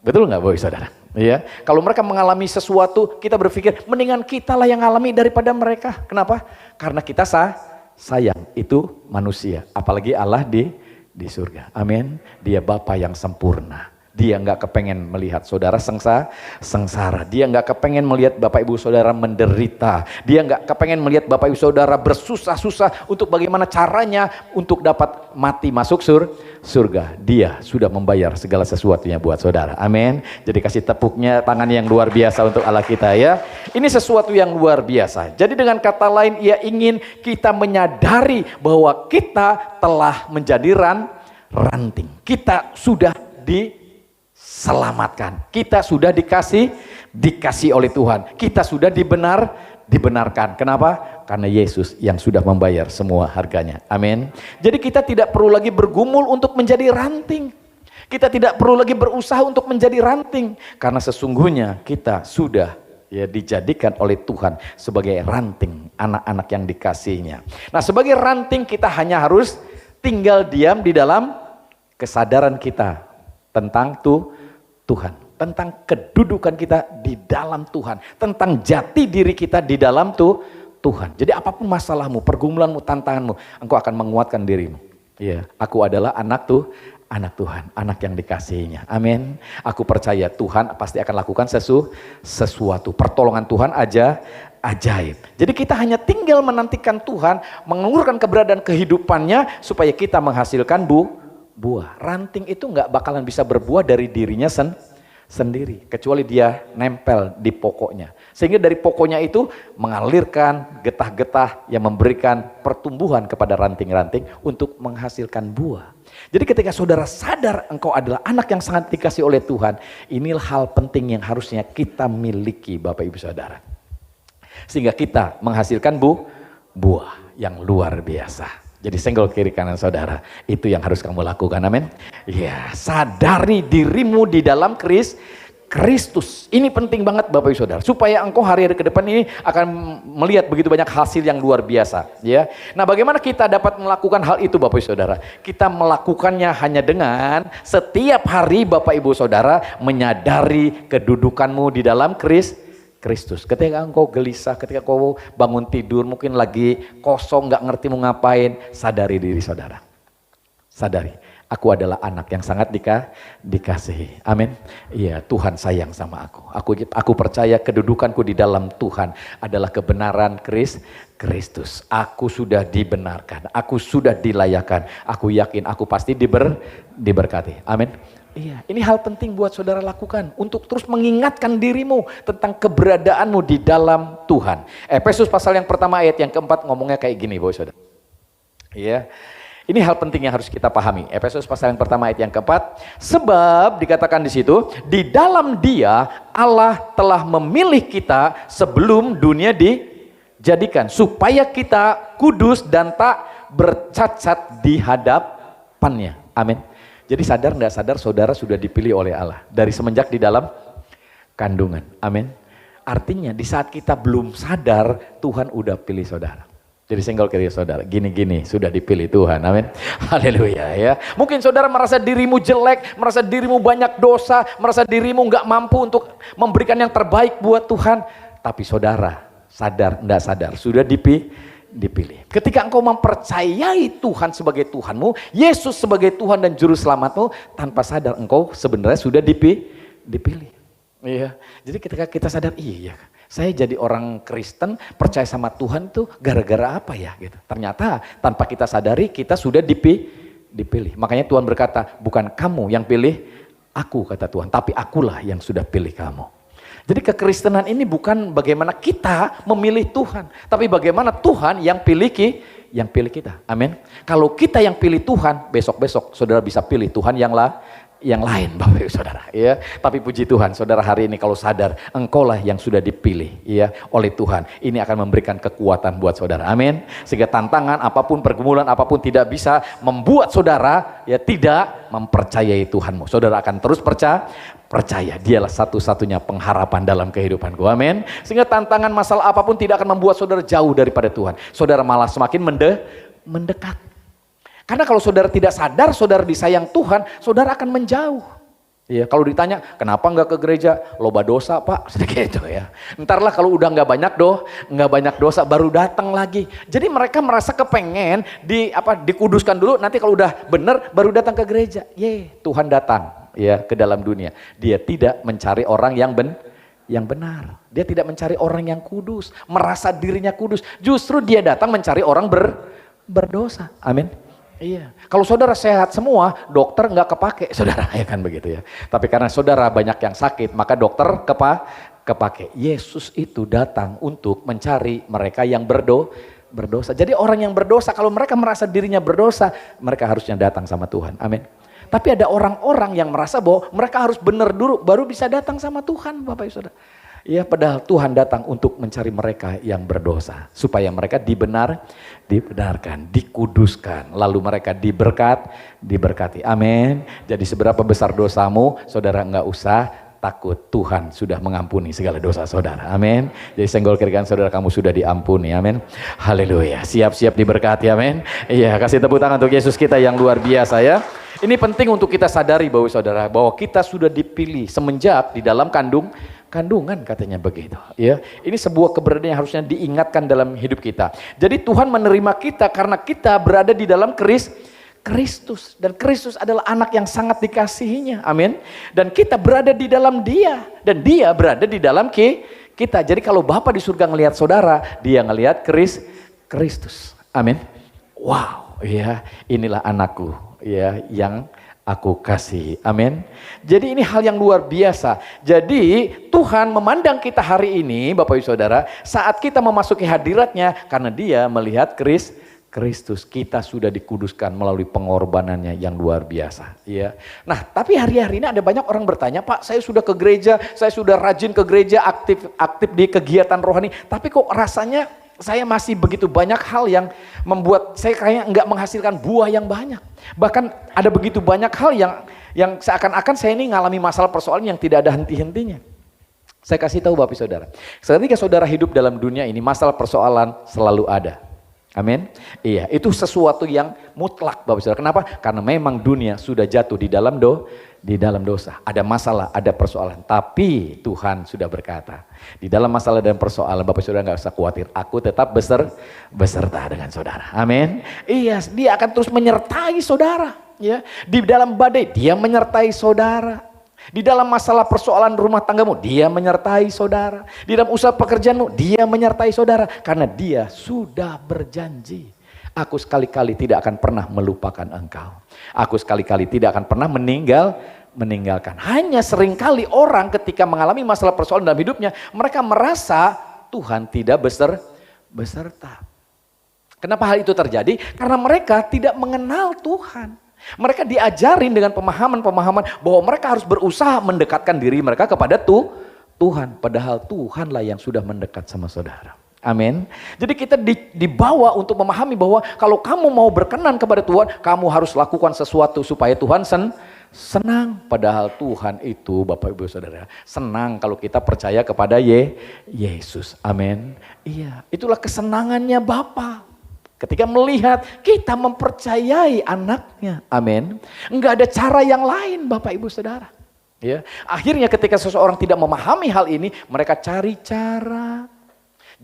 Betul nggak, Boy saudara? Ya, kalau mereka mengalami sesuatu, kita berpikir mendingan kita lah yang alami daripada mereka. Kenapa? Karena kita sayang itu manusia, apalagi Allah di surga. Amin. Dia Bapa yang sempurna. Dia nggak kepengen melihat saudara sengsara. Dia nggak kepengen melihat Bapak Ibu Saudara menderita. Dia nggak kepengen melihat Bapak Ibu Saudara bersusah-susah untuk bagaimana caranya untuk dapat mati masuk surga. Dia sudah membayar segala sesuatunya buat saudara. Amin. Jadi kasih tepuknya tangan yang luar biasa untuk Allah kita ya. Ini sesuatu yang luar biasa. Jadi dengan kata lain, Ia ingin kita menyadari bahwa kita telah menjadi ranting. Kita sudah diselamatkan. Kita sudah dikasih oleh Tuhan. Kita sudah dibenarkan. Kenapa? Karena Yesus yang sudah membayar semua harganya. Amin. Jadi kita tidak perlu lagi bergumul untuk menjadi ranting. Kita tidak perlu lagi berusaha untuk menjadi ranting. Karena sesungguhnya kita sudah dijadikan oleh Tuhan sebagai ranting, anak-anak yang dikasihnya. Nah, sebagai ranting kita hanya harus tinggal diam di dalam kesadaran kita tentang Tuhan, tentang kedudukan kita di dalam Tuhan, tentang jati diri kita di dalam Tuhan. Jadi apapun masalahmu, pergumulanmu, tantanganmu, engkau akan menguatkan dirimu. Ya, aku adalah anak Tuhan, anak yang dikasihinya. Amin. Aku percaya Tuhan pasti akan lakukan sesuatu. Pertolongan Tuhan ajaib. Jadi kita hanya tinggal menantikan Tuhan mengulurkan keberadaan kehidupannya supaya kita menghasilkan buah. Ranting itu nggak bakalan bisa berbuah dari dirinya sendiri, kecuali dia nempel di pokoknya. Sehingga dari pokoknya itu mengalirkan getah-getah yang memberikan pertumbuhan kepada ranting-ranting untuk menghasilkan buah. Jadi ketika saudara sadar engkau adalah anak yang sangat dikasih oleh Tuhan, inilah hal penting yang harusnya kita miliki Bapak Ibu Saudara. Sehingga kita menghasilkan buah yang luar biasa. Jadi senggol kiri kanan saudara, itu yang harus kamu lakukan, amin. Ya, sadari dirimu di dalam Kristus. Ini penting banget Bapak Ibu Saudara, supaya engkau hari-hari ke depan ini akan melihat begitu banyak hasil yang luar biasa. Ya, nah bagaimana kita dapat melakukan hal itu Bapak Ibu Saudara? Kita melakukannya hanya dengan setiap hari Bapak Ibu Saudara menyadari kedudukanmu di dalam Kristus. Ketika engkau gelisah, ketika kau bangun tidur mungkin lagi kosong, gak ngerti mau ngapain, sadari diri saudara. Sadari, aku adalah anak yang sangat dikasihi. Amin. Iya, Tuhan sayang sama aku. Aku percaya kedudukanku di dalam Tuhan adalah kebenaran Kristus. Aku sudah dibenarkan, aku sudah dilayakan. Aku yakin aku pasti diberkati. Amin. Iya, ini hal penting buat saudara lakukan untuk terus mengingatkan dirimu tentang keberadaanmu di dalam Tuhan. Efesus pasal yang pertama ayat yang keempat ngomongnya kayak gini, Bapak Saudara. Iya. Ini hal penting yang harus kita pahami. Efesus pasal yang pertama ayat yang keempat, sebab dikatakan di situ, di dalam Dia Allah telah memilih kita sebelum dunia dijadikan, supaya kita kudus dan tak bercacat di hadapannya. Amin. Jadi sadar nggak sadar saudara sudah dipilih oleh Allah dari semenjak di dalam kandungan. Amin. Artinya di saat kita belum sadar Tuhan udah pilih saudara. Jadi senggol kiri saudara, gini-gini sudah dipilih Tuhan, amin. Haleluya ya. Mungkin saudara merasa dirimu jelek, merasa dirimu banyak dosa, merasa dirimu nggak mampu untuk memberikan yang terbaik buat Tuhan. Tapi saudara sadar, enggak sadar, sudah dipilih. Ketika engkau mempercayai Tuhan sebagai Tuhanmu, Yesus sebagai Tuhan dan Juru Selamatmu, tanpa sadar engkau sebenarnya sudah dipilih. Iya. Jadi ketika kita sadar, iya, saya jadi orang Kristen, percaya sama Tuhan tuh gara-gara apa ya gitu. Ternyata tanpa kita sadari kita sudah dipilih. Makanya Tuhan berkata, bukan kamu yang pilih aku, kata Tuhan, tapi akulah yang sudah pilih kamu. Jadi kekristenan ini bukan bagaimana kita memilih Tuhan, tapi bagaimana Tuhan yang pilih kita. Amin. Kalau kita yang pilih Tuhan, besok-besok saudara bisa pilih Tuhan yang lain, Bapak Ibu Saudara, ya. Tapi puji Tuhan, saudara hari ini kalau sadar, engkaulah yang sudah dipilih, ya, oleh Tuhan. Ini akan memberikan kekuatan buat saudara, amin. Sehingga tantangan apapun, pergumulan apapun tidak bisa membuat saudara, ya, tidak mempercayai Tuhanmu. Saudara akan terus percaya, dialah satu-satunya pengharapan dalam kehidupanku, amin. Sehingga tantangan masalah apapun tidak akan membuat saudara jauh daripada Tuhan. Saudara malah semakin mendekat. Karena kalau saudara tidak sadar, saudara disayang Tuhan, saudara akan menjauh. Ya, kalau ditanya, kenapa nggak ke gereja? Loba dosa pak, sedikit itu ya. Ntarlah kalau udah nggak banyak dosa, baru datang lagi. Jadi mereka merasa kepengen dikuduskan dulu. Nanti kalau udah benar, baru datang ke gereja. Tuhan datang ya ke dalam dunia. Dia tidak mencari orang yang benar. Dia tidak mencari orang yang kudus, merasa dirinya kudus. Justru dia datang mencari orang berdosa. Amin. Iya, kalau saudara sehat semua, dokter nggak kepake, saudara, ya kan begitu ya. Tapi karena saudara banyak yang sakit, maka dokter kepake. Yesus itu datang untuk mencari mereka yang berdosa. Jadi orang yang berdosa, kalau mereka merasa dirinya berdosa, mereka harusnya datang sama Tuhan, amin. Tapi ada orang-orang yang merasa bahwa mereka harus benar dulu, baru bisa datang sama Tuhan, Bapak Ibu Saudara. Ya, padahal Tuhan datang untuk mencari mereka yang berdosa, supaya mereka dibenarkan, dikuduskan, lalu mereka diberkati. Amin. Jadi seberapa besar dosamu, saudara nggak usah takut, Tuhan sudah mengampuni segala dosa saudara. Amin. Jadi senggol kiri kanan saudara, kamu sudah diampuni. Amin. Haleluya. Siap-siap diberkati. Amin. Iya, kasih tepuk tangan untuk Yesus kita yang luar biasa ya. Ini penting untuk kita sadari bahwa saudara, bahwa kita sudah dipilih semenjak di dalam kandungan katanya begitu ya. Ini sebuah keberadaan yang harusnya diingatkan dalam hidup kita. Jadi Tuhan menerima kita karena kita berada di dalam Kristus, dan Kristus adalah anak yang sangat dikasihinya, amin. Dan kita berada di dalam Dia, dan Dia berada di dalam kita. Jadi kalau Bapa di surga ngelihat saudara, Dia ngelihat Kristus, amin. Wow, ya, inilah anakku ya yang aku kasih, amin. Jadi ini hal yang luar biasa. Jadi Tuhan memandang kita hari ini, Bapak Ibu Saudara, saat kita memasuki hadiratnya, karena Dia melihat Kristus, kita sudah dikuduskan melalui pengorbanannya yang luar biasa. Ya. Nah, tapi hari-hari ini ada banyak orang bertanya, Pak, saya sudah ke gereja, saya sudah rajin ke gereja, aktif di kegiatan rohani, tapi kok rasanya saya masih begitu banyak hal yang membuat saya kayaknya enggak menghasilkan buah yang banyak. Bahkan ada begitu banyak hal yang seakan-akan saya ini ngalami masalah persoalan yang tidak ada henti-hentinya. Saya kasih tahu Bapak Saudara, ketika saudara hidup dalam dunia ini, masalah persoalan selalu ada. Amin. Iya, itu sesuatu yang mutlak Bapak Saudara. Kenapa? Karena memang dunia sudah jatuh di dalam dosa. Ada masalah, ada persoalan. Tapi Tuhan sudah berkata, di dalam masalah dan persoalan Bapak Saudara nggak usah khawatir. Aku tetap beserta dengan saudara. Amin. Iya, Dia akan terus menyertai saudara. Ya, di dalam badai Dia menyertai saudara. Di dalam masalah persoalan rumah tanggamu, Dia menyertai saudara. Di dalam usaha pekerjaanmu, Dia menyertai saudara. Karena Dia sudah berjanji, aku sekali-kali tidak akan pernah melupakan engkau. Aku sekali-kali tidak akan pernah meninggalkan. Hanya seringkali orang ketika mengalami masalah persoalan dalam hidupnya, mereka merasa Tuhan tidak beserta. Kenapa hal itu terjadi? Karena mereka tidak mengenal Tuhan. Mereka diajarin dengan pemahaman-pemahaman bahwa mereka harus berusaha mendekatkan diri mereka kepada Tuhan. Padahal Tuhanlah yang sudah mendekat sama saudara. Amin. Jadi kita dibawa untuk memahami bahwa kalau kamu mau berkenan kepada Tuhan, kamu harus lakukan sesuatu supaya Tuhan senang. Padahal Tuhan itu, Bapak Ibu Saudara, senang kalau kita percaya kepada Yesus. Amin. Iya, itulah kesenangannya Bapa. Ketika melihat kita mempercayai anaknya. Amin. Enggak ada cara yang lain Bapak Ibu Saudara. Ya. Akhirnya ketika seseorang tidak memahami hal ini, mereka cari cara.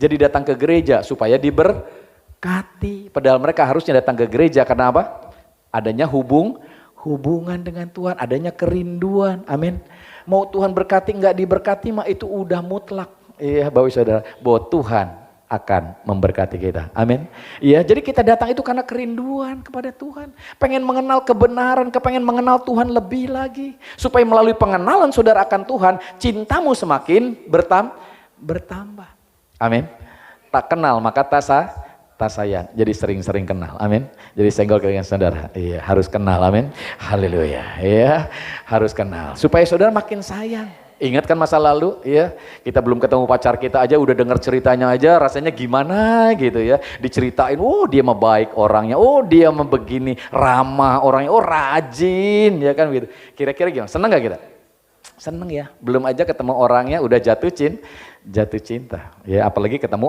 Jadi datang ke gereja supaya diberkati. Padahal mereka harusnya datang ke gereja karena apa? Adanya hubungan dengan Tuhan, adanya kerinduan. Amin. Mau Tuhan berkati enggak diberkati mah itu udah mutlak. Iya Bapak Ibu Saudara, bahwa Tuhan akan memberkati kita. Amin. Iya, jadi kita datang itu karena kerinduan kepada Tuhan. Pengen mengenal kebenaran, pengen mengenal Tuhan lebih lagi. Supaya melalui pengenalan saudara akan Tuhan, cintamu semakin bertambah. Amin. Tak kenal maka tak sayang. Jadi sering-sering kenal. Amin. Jadi senggol dengan saudara. Iya, harus kenal. Amin. Haleluya. Iya, harus kenal. Supaya saudara makin sayang. Ingat kan masa lalu, ya kita belum ketemu pacar kita aja udah dengar ceritanya aja rasanya gimana gitu ya. Diceritain, oh dia mah baik orangnya, oh dia mah begini, ramah orangnya, oh rajin, ya kan gitu. Kira-kira gimana? Seneng gak kita? Seneng ya, belum aja ketemu orangnya udah jatuh cinta. Ya apalagi ketemu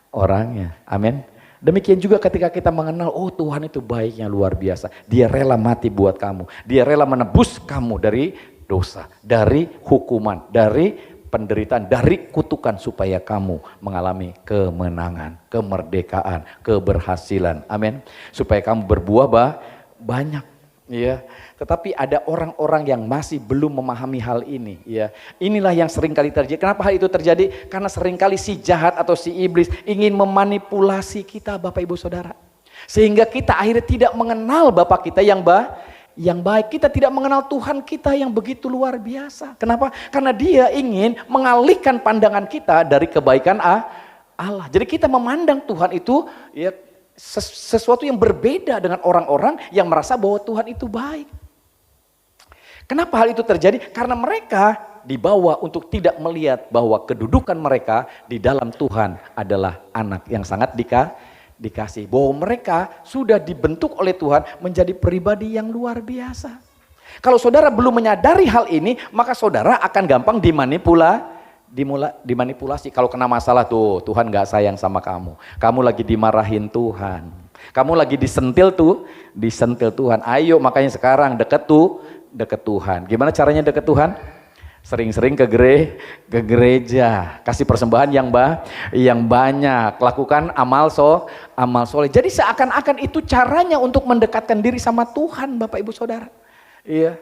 orangnya, amin. Demikian juga ketika kita mengenal, oh Tuhan itu baiknya luar biasa. Dia rela mati buat kamu, dia rela menebus kamu dari dosa, dari hukuman, dari penderitaan, dari kutukan supaya kamu mengalami kemenangan, kemerdekaan, keberhasilan. Amin. Supaya kamu berbuah banyak, ya. Tetapi ada orang-orang yang masih belum memahami hal ini, ya. Inilah yang sering kali terjadi. Kenapa hal itu terjadi? Karena seringkali si jahat atau si iblis ingin memanipulasi kita, Bapak Ibu Saudara. Sehingga kita akhirnya tidak mengenal Bapak kita yang baik, kita tidak mengenal Tuhan kita yang begitu luar biasa. Kenapa? Karena dia ingin mengalihkan pandangan kita dari kebaikan Allah. Jadi kita memandang Tuhan itu ya sesuatu yang berbeda dengan orang-orang yang merasa bahwa Tuhan itu baik. Kenapa hal itu terjadi? Karena mereka dibawa untuk tidak melihat bahwa kedudukan mereka di dalam Tuhan adalah anak yang sangat dikasih, bahwa mereka sudah dibentuk oleh Tuhan menjadi pribadi yang luar biasa. Kalau saudara belum menyadari hal ini, maka saudara akan gampang dimanipulasi. Kalau kena masalah tuh, Tuhan gak sayang sama kamu. Kamu lagi dimarahin Tuhan. Kamu lagi disentil Tuhan. Ayo makanya sekarang deket Tuhan. Gimana caranya deket Tuhan? Sering-sering ke gereja, kasih persembahan yang banyak, lakukan amal soleh. Jadi seakan-akan itu caranya untuk mendekatkan diri sama Tuhan, Bapak Ibu Saudara. Iya,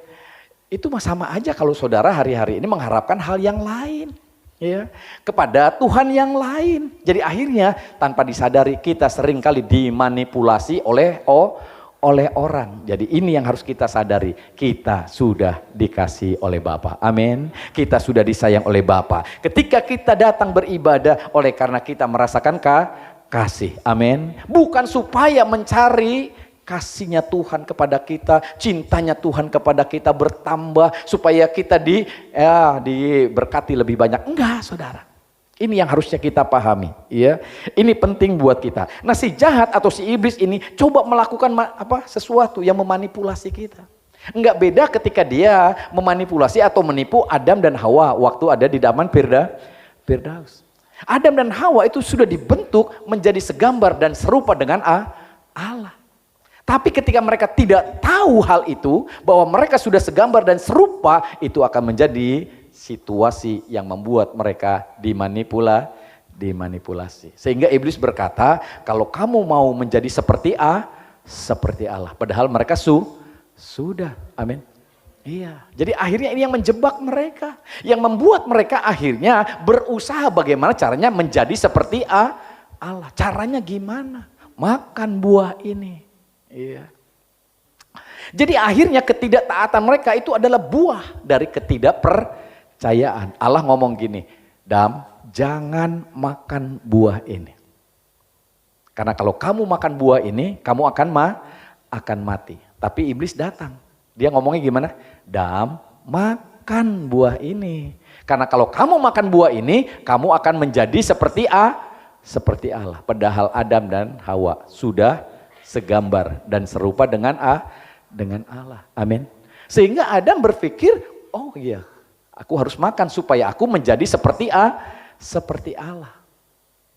itu mah sama aja kalau saudara hari-hari ini mengharapkan hal yang lain, ya, kepada Tuhan yang lain. Jadi akhirnya tanpa disadari kita seringkali dimanipulasi oleh orang. Jadi ini yang harus kita sadari. Kita sudah dikasih oleh Bapa. Amin. Kita sudah disayang oleh Bapa. Ketika kita datang beribadah oleh karena kita merasakan kasih. Amin. Bukan supaya mencari kasihnya Tuhan kepada kita, cintanya Tuhan kepada kita bertambah supaya kita diberkati lebih banyak. Enggak, saudara. Ini yang harusnya kita pahami, ya. Ini penting buat kita. Nah, si jahat atau si iblis ini coba melakukan sesuatu yang memanipulasi kita. Enggak beda ketika dia memanipulasi atau menipu Adam dan Hawa waktu ada di Taman Firdaus. Adam dan Hawa itu sudah dibentuk menjadi segambar dan serupa dengan Allah. Tapi ketika mereka tidak tahu hal itu, bahwa mereka sudah segambar dan serupa, itu akan menjadi situasi yang membuat mereka dimanipulasi. Sehingga iblis berkata, kalau kamu mau menjadi seperti Allah. Padahal mereka sudah. Amin. Iya. Jadi akhirnya ini yang menjebak mereka. Yang membuat mereka akhirnya berusaha bagaimana caranya menjadi seperti Allah. Caranya gimana? Makan buah ini. Iya. Jadi akhirnya ketidaktaatan mereka itu adalah buah dari ketidakpercayaan. Allah ngomong gini, Dam, jangan makan buah ini. Karena kalau kamu makan buah ini, kamu akan mati. Tapi iblis datang. Dia ngomongnya gimana? Dam, makan buah ini. Karena kalau kamu makan buah ini, kamu akan menjadi seperti Allah. Padahal Adam dan Hawa sudah segambar dan serupa dengan Allah. Amin. Sehingga Adam berpikir, oh iya, aku harus makan supaya aku menjadi seperti Allah.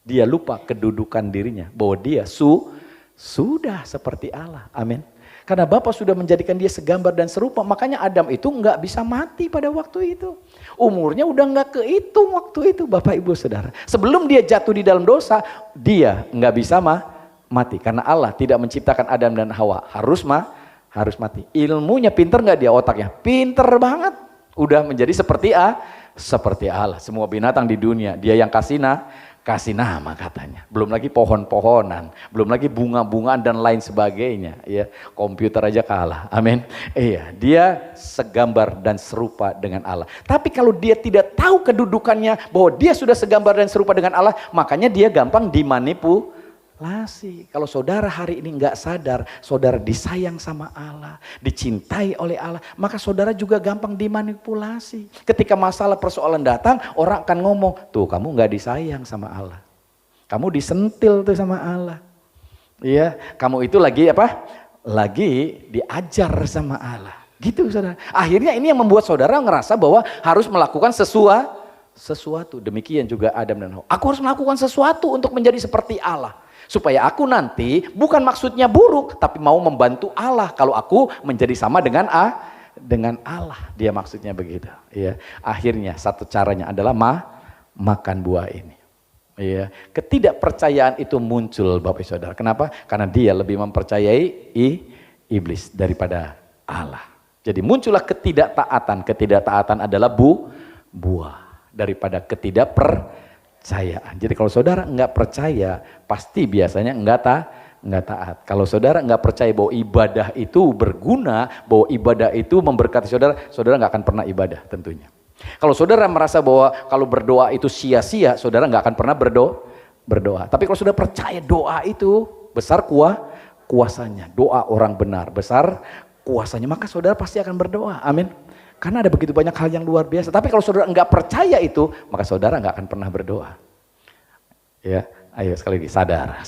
Dia lupa kedudukan dirinya bahwa dia sudah seperti Allah. Amin. Karena Bapa sudah menjadikan dia segambar dan serupa, makanya Adam itu nggak bisa mati pada waktu itu. Umurnya udah nggak kehitung waktu itu, Bapak Ibu Saudara. Sebelum dia jatuh di dalam dosa, dia nggak bisa mati. Karena Allah tidak menciptakan Adam dan Hawa harus mati. Ilmunya pinter nggak dia otaknya? Pinter banget. Udah menjadi seperti Allah. Semua binatang di dunia dia yang kasih nama katanya. Belum lagi pohon-pohonan, belum lagi bunga-bungaan dan lain sebagainya. Ya, komputer aja kalah. Amin. Iya, dia segambar dan serupa dengan Allah. Tapi kalau dia tidak tahu kedudukannya bahwa dia sudah segambar dan serupa dengan Allah, makanya dia gampang dimanipulasi. Kalau saudara hari ini nggak sadar, saudara disayang sama Allah, dicintai oleh Allah, maka saudara juga gampang dimanipulasi. Ketika masalah persoalan datang, orang akan ngomong, tuh kamu nggak disayang sama Allah, kamu disentil tuh sama Allah. Iya, kamu itu lagi apa? Lagi diajar sama Allah. Gitu saudara. Akhirnya ini yang membuat saudara ngerasa bahwa harus melakukan sesuatu. Demikian juga Adam dan Hawa. Aku harus melakukan sesuatu untuk menjadi seperti Allah. Supaya aku nanti bukan maksudnya buruk, tapi mau membantu Allah kalau aku menjadi sama dengan Allah. Dia maksudnya begitu. Ya. Akhirnya satu caranya adalah makan buah ini. Ya. Ketidakpercayaan itu muncul Bapak Saudara. Kenapa? Karena dia lebih mempercayai iblis daripada Allah. Jadi muncullah ketidaktaatan. Ketidaktaatan adalah buah daripada ketidakpercayaan. Jadi kalau saudara nggak percaya, pasti biasanya nggak taat. Kalau saudara nggak percaya bahwa ibadah itu berguna, bahwa ibadah itu memberkati saudara, saudara nggak akan pernah ibadah tentunya. Kalau saudara merasa bahwa kalau berdoa itu sia-sia, saudara nggak akan pernah berdoa. Tapi kalau sudah percaya doa itu besar kuasanya, doa orang benar besar kuasanya, maka saudara pasti akan berdoa. Amin. Karena ada begitu banyak hal yang luar biasa. Tapi kalau saudara nggak percaya itu, maka saudara nggak akan pernah berdoa. Ya, ayo sekali lagi sadar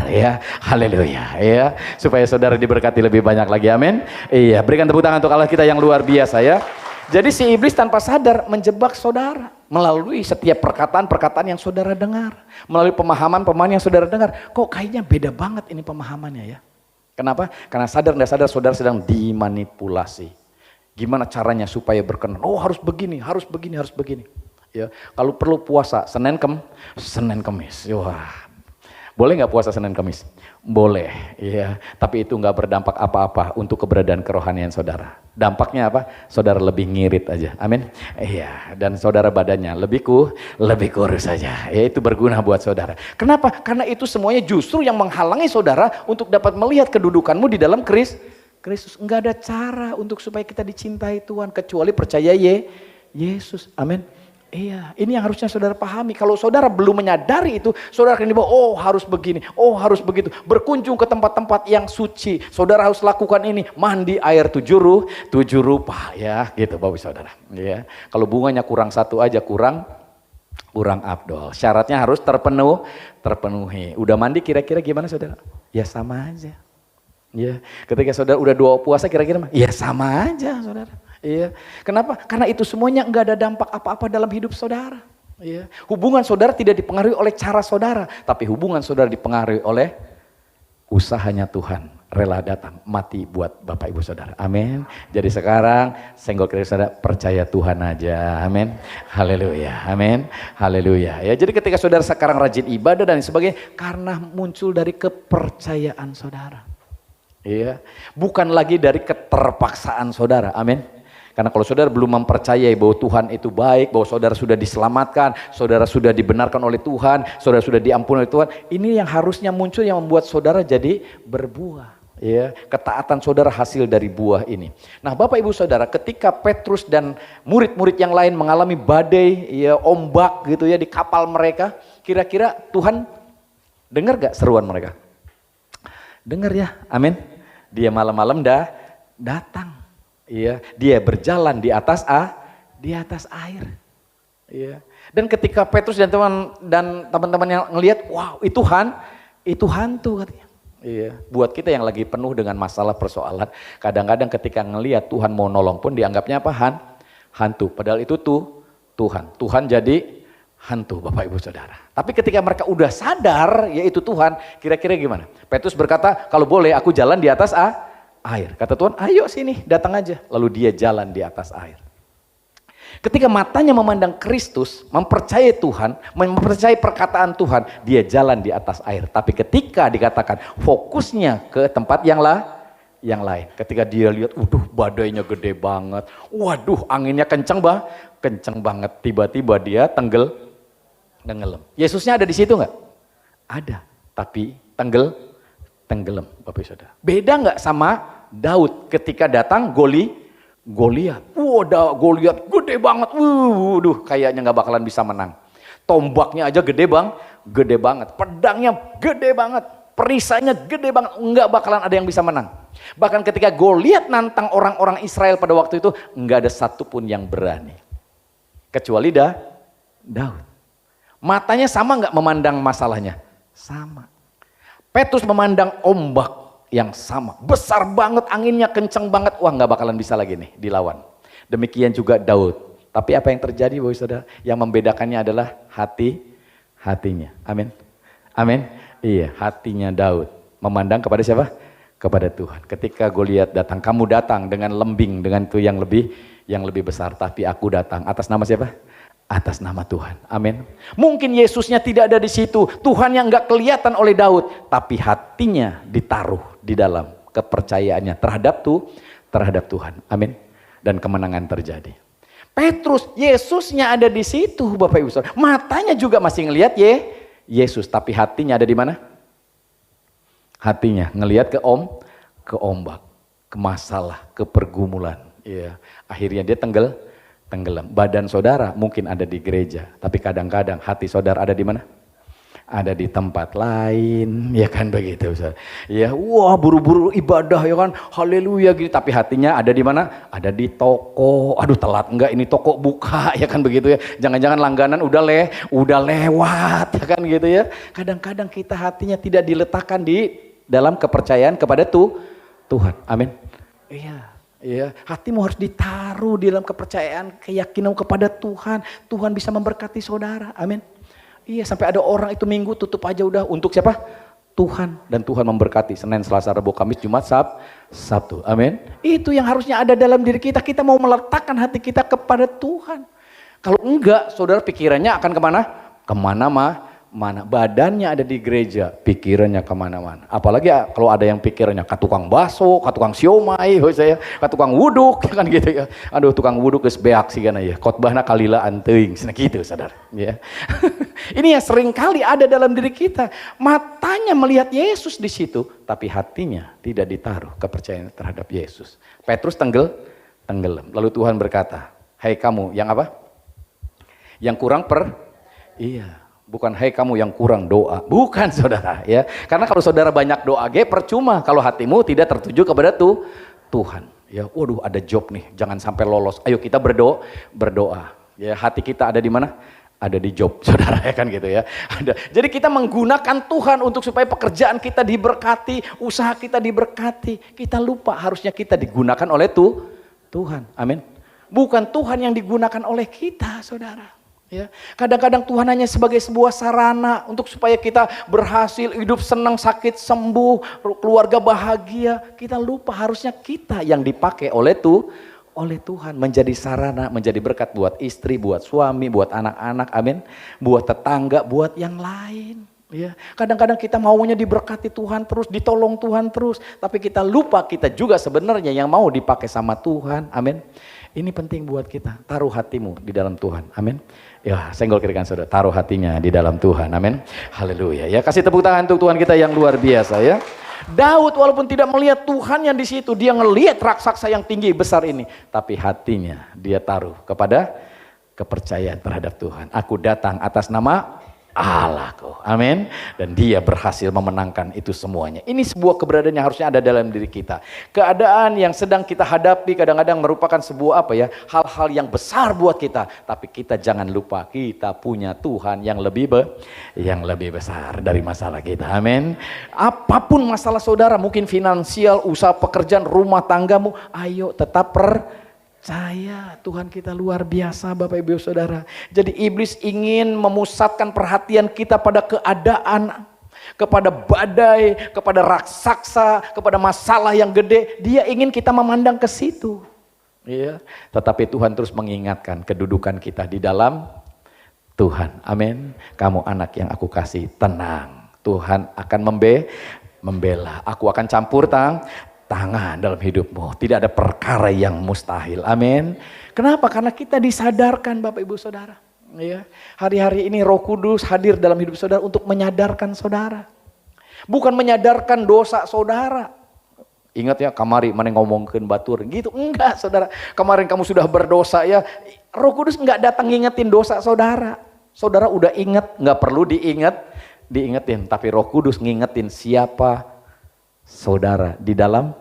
ya, haleluya ya, supaya saudara diberkati lebih banyak lagi, amin. Iya, berikan tepuk tangan untuk Allah kita yang luar biasa ya. Jadi si iblis tanpa sadar menjebak saudara melalui setiap perkataan yang saudara dengar, melalui pemahaman yang saudara dengar. Kok kayaknya beda banget ini pemahamannya ya? Kenapa? Karena sadar nggak sadar saudara sedang dimanipulasi. Gimana caranya supaya berkenan? Oh harus begini. Ya, kalau perlu puasa Senin Kamis. Wah, boleh nggak puasa Senin Kamis? Boleh, ya. Tapi itu nggak berdampak apa-apa untuk keberadaan kerohanian saudara. Dampaknya apa? Saudara lebih ngirit aja. Amin. Iya. Dan saudara badannya lebih kurus saja. Ya, itu berguna buat saudara. Kenapa? Karena itu semuanya justru yang menghalangi saudara untuk dapat melihat kedudukanmu di dalam Kristus. Enggak ada cara untuk supaya kita dicintai Tuhan kecuali percaya Yesus. Amin. Iya, ini yang harusnya saudara pahami. Kalau saudara belum menyadari itu, saudara akan dibawa, oh harus begini, oh harus begitu. Berkunjung ke tempat-tempat yang suci, saudara harus lakukan ini, mandi air tujuh rupa, ya gitu Bapak Saudara. Ya, kalau bunganya kurang satu aja kurang afdol. Syaratnya harus terpenuhi. Udah mandi kira-kira gimana saudara? Ya sama aja. Ya, ketika saudara udah doa puasa kira-kira ya sama aja saudara. Iya. Kenapa? Karena itu semuanya enggak ada dampak apa-apa dalam hidup saudara. Iya. Hubungan saudara tidak dipengaruhi oleh cara saudara, tapi hubungan saudara dipengaruhi oleh usahanya Tuhan. Rela datang mati buat Bapak Ibu Saudara. Amin. Jadi sekarang senggol kiri saudara, percaya Tuhan aja. Amin. Haleluya. Amin. Haleluya. Ya, jadi ketika saudara sekarang rajin ibadah dan sebagainya karena muncul dari kepercayaan saudara. Iya. Bukan lagi dari keterpaksaan saudara. Amin. Karena kalau saudara belum mempercayai bahwa Tuhan itu baik, bahwa saudara sudah diselamatkan, saudara sudah dibenarkan oleh Tuhan, saudara sudah diampuni oleh Tuhan, ini yang harusnya muncul yang membuat saudara jadi berbuah. Ya, ketaatan saudara hasil dari buah ini. Nah Bapak Ibu Saudara, ketika Petrus dan murid-murid yang lain mengalami badai, ya ombak gitu ya di kapal mereka, kira-kira Tuhan dengar gak seruan mereka? Dengar ya, amin. Dia malam-malam datang. Iya, dia berjalan di atas air. Iya. Dan ketika Petrus dan teman-teman yang ngelihat, wow, itu hantu katanya. Iya, buat kita yang lagi penuh dengan masalah persoalan, kadang-kadang ketika ngelihat Tuhan mau nolong pun dianggapnya apa? Hantu. Padahal itu Tuhan. Tuhan jadi hantu Bapak Ibu Saudara. Tapi ketika mereka udah sadar yaitu Tuhan, kira-kira gimana? Petrus berkata, kalau boleh aku jalan di atas air. Kata Tuhan, ayo sini datang aja. Lalu dia jalan di atas air. Ketika matanya memandang Kristus, mempercayai Tuhan, mempercayai perkataan Tuhan, dia jalan di atas air. Tapi ketika dikatakan fokusnya ke tempat yang lain. Ketika dia lihat, badainya gede banget. Waduh, anginnya kenceng banget. Tiba-tiba dia tenggelam. Yesusnya ada di situ nggak? Ada, tapi tenggelam, Bapak Ibu Saudara. Beda nggak sama Daud ketika datang Goliat. Goliat gede banget. Kayaknya nggak bakalan bisa menang. Tombaknya aja gede banget. Pedangnya gede banget. Perisainya gede banget. Nggak bakalan ada yang bisa menang. Bahkan ketika Goliat nantang orang-orang Israel pada waktu itu, nggak ada satupun yang berani. Kecuali Daud. Matanya sama nggak memandang masalahnya? Sama. Petrus memandang ombak yang sama, besar banget, anginnya kenceng banget, nggak bakalan bisa lagi nih dilawan. Demikian juga Daud. Tapi apa yang terjadi Bapak Saudara? Yang membedakannya adalah hatinya. Amin. Iya, hatinya Daud memandang kepada siapa? Kepada Tuhan. Ketika Goliat datang, kamu datang dengan lembing, dengan itu yang lebih besar, tapi aku datang atas nama siapa? Atas nama Tuhan. Amin. Mungkin Yesusnya tidak ada di situ. Tuhan yang nggak kelihatan oleh Daud, tapi hatinya ditaruh di dalam kepercayaannya terhadap Tuhan. Amin. Dan kemenangan terjadi. Petrus, Yesusnya ada di situ, Bapak Ibu Saudara. Matanya juga masih ngelihat Yesus, tapi hatinya ada di mana? Hatinya ngelihat ke ombak, ke masalah, ke pergumulan. Iya. Akhirnya dia tenggelam. Badan saudara mungkin ada di gereja, tapi kadang-kadang hati saudara ada di mana? Ada di tempat lain, ya kan begitu. Ya, buru-buru ibadah ya kan, haleluya gitu, tapi hatinya ada di mana? Ada di toko. Aduh, telat enggak ini toko buka, ya kan begitu ya. Jangan-jangan langganan udah lewat, ya kan gitu ya. Kadang-kadang kita hatinya tidak diletakkan di dalam kepercayaan kepada Tuhan. Amin. Iya. Ya, hatimu harus ditaruh di dalam kepercayaan, keyakinan kepada Tuhan. Tuhan bisa memberkati saudara. Amin. Iya, sampai ada orang itu minggu tutup aja udah untuk siapa? Tuhan. Dan Tuhan memberkati Senin, Selasa, Rabu, Kamis, Jumat, Sabtu. Amin. Itu yang harusnya ada dalam diri kita. Kita mau meletakkan hati kita kepada Tuhan. Kalau enggak, saudara pikirannya akan kemana? Kemana-mana. Badannya ada di gereja, pikirannya kemana-mana. Apalagi kalau ada yang pikirannya ke tukang bakso, ke tukang siomay, ke tukang wuduk, kan gitu ya. Aduh, tukang wuduk geus beak sih kan ya. Khotbahna kalila anteuing, cenah gitu saudara. Ya. Ini yang sering kali ada dalam diri kita. Matanya melihat Yesus di situ, tapi hatinya tidak ditaruh kepercayaan terhadap Yesus. Petrus tenggelam. Lalu Tuhan berkata, "Hai kamu yang apa? Yang kurang Iya. Bukan hai kamu yang kurang doa. Bukan saudara ya. Karena kalau saudara banyak doa percuma kalau hatimu tidak tertuju kepada Tuhan. Ya, waduh ada job nih, jangan sampai lolos. Ayo kita berdoa. Ya, hati kita ada di mana? Ada di job, saudara ya kan gitu ya. Jadi kita menggunakan Tuhan untuk supaya pekerjaan kita diberkati, usaha kita diberkati. Kita lupa harusnya kita digunakan oleh Tuhan. Amin. Bukan Tuhan yang digunakan oleh kita, saudara. Ya, kadang-kadang Tuhan hanya sebagai sebuah sarana untuk supaya kita berhasil hidup senang, sakit sembuh, keluarga bahagia. Kita lupa harusnya kita yang dipakai oleh Tuhan menjadi sarana, menjadi berkat buat istri, buat suami, buat anak-anak, amin, buat tetangga, buat yang lain. Ya, kadang-kadang kita maunya diberkati Tuhan terus, ditolong Tuhan terus, tapi kita lupa kita juga sebenarnya yang mau dipakai sama Tuhan, amin. Ini penting buat kita, taruh hatimu di dalam Tuhan, amin. Ya, senggol kiri kanan saudara, taruh hatinya di dalam Tuhan, amin. Haleluya. Ya, kasih tepuk tangan untuk Tuhan kita yang luar biasa ya. Daud walaupun tidak melihat Tuhan yang di situ, dia ngelihat raksasa yang tinggi besar ini, tapi hatinya dia taruh kepada kepercayaan terhadap Tuhan. Aku datang atas nama Allahku, amin. Dan dia berhasil memenangkan itu semuanya. Ini sebuah keberadaan yang harusnya ada dalam diri kita. Keadaan yang sedang kita hadapi kadang-kadang merupakan sebuah hal-hal yang besar buat kita. Tapi kita jangan lupa kita punya Tuhan yang lebih besar dari masalah kita, amin. Apapun masalah saudara, mungkin finansial, usaha pekerjaan, rumah tanggamu, ayo tetap Percaya Tuhan kita luar biasa Bapak Ibu Saudara. Jadi iblis ingin memusatkan perhatian kita pada keadaan, kepada badai, kepada raksasa, kepada masalah yang gede. Dia ingin kita memandang ke situ. Ya. Tetapi Tuhan terus mengingatkan kedudukan kita di dalam Tuhan. Amin. Kamu anak yang aku kasih, tenang. Tuhan akan membela. Aku akan campur tangan dalam hidupmu. Tidak ada perkara yang mustahil. Amin. Kenapa? Karena kita disadarkan Bapak Ibu Saudara. Ya. Hari-hari ini Roh Kudus hadir dalam hidup saudara untuk menyadarkan saudara. Bukan menyadarkan dosa saudara. Ingat ya, kamari mana ngomongkeun batur gitu. Enggak saudara, kemarin kamu sudah berdosa ya. Roh Kudus enggak datang ngingetin dosa saudara. Saudara udah ingat, enggak perlu diingetin. Tapi Roh Kudus ngingetin siapa saudara di dalam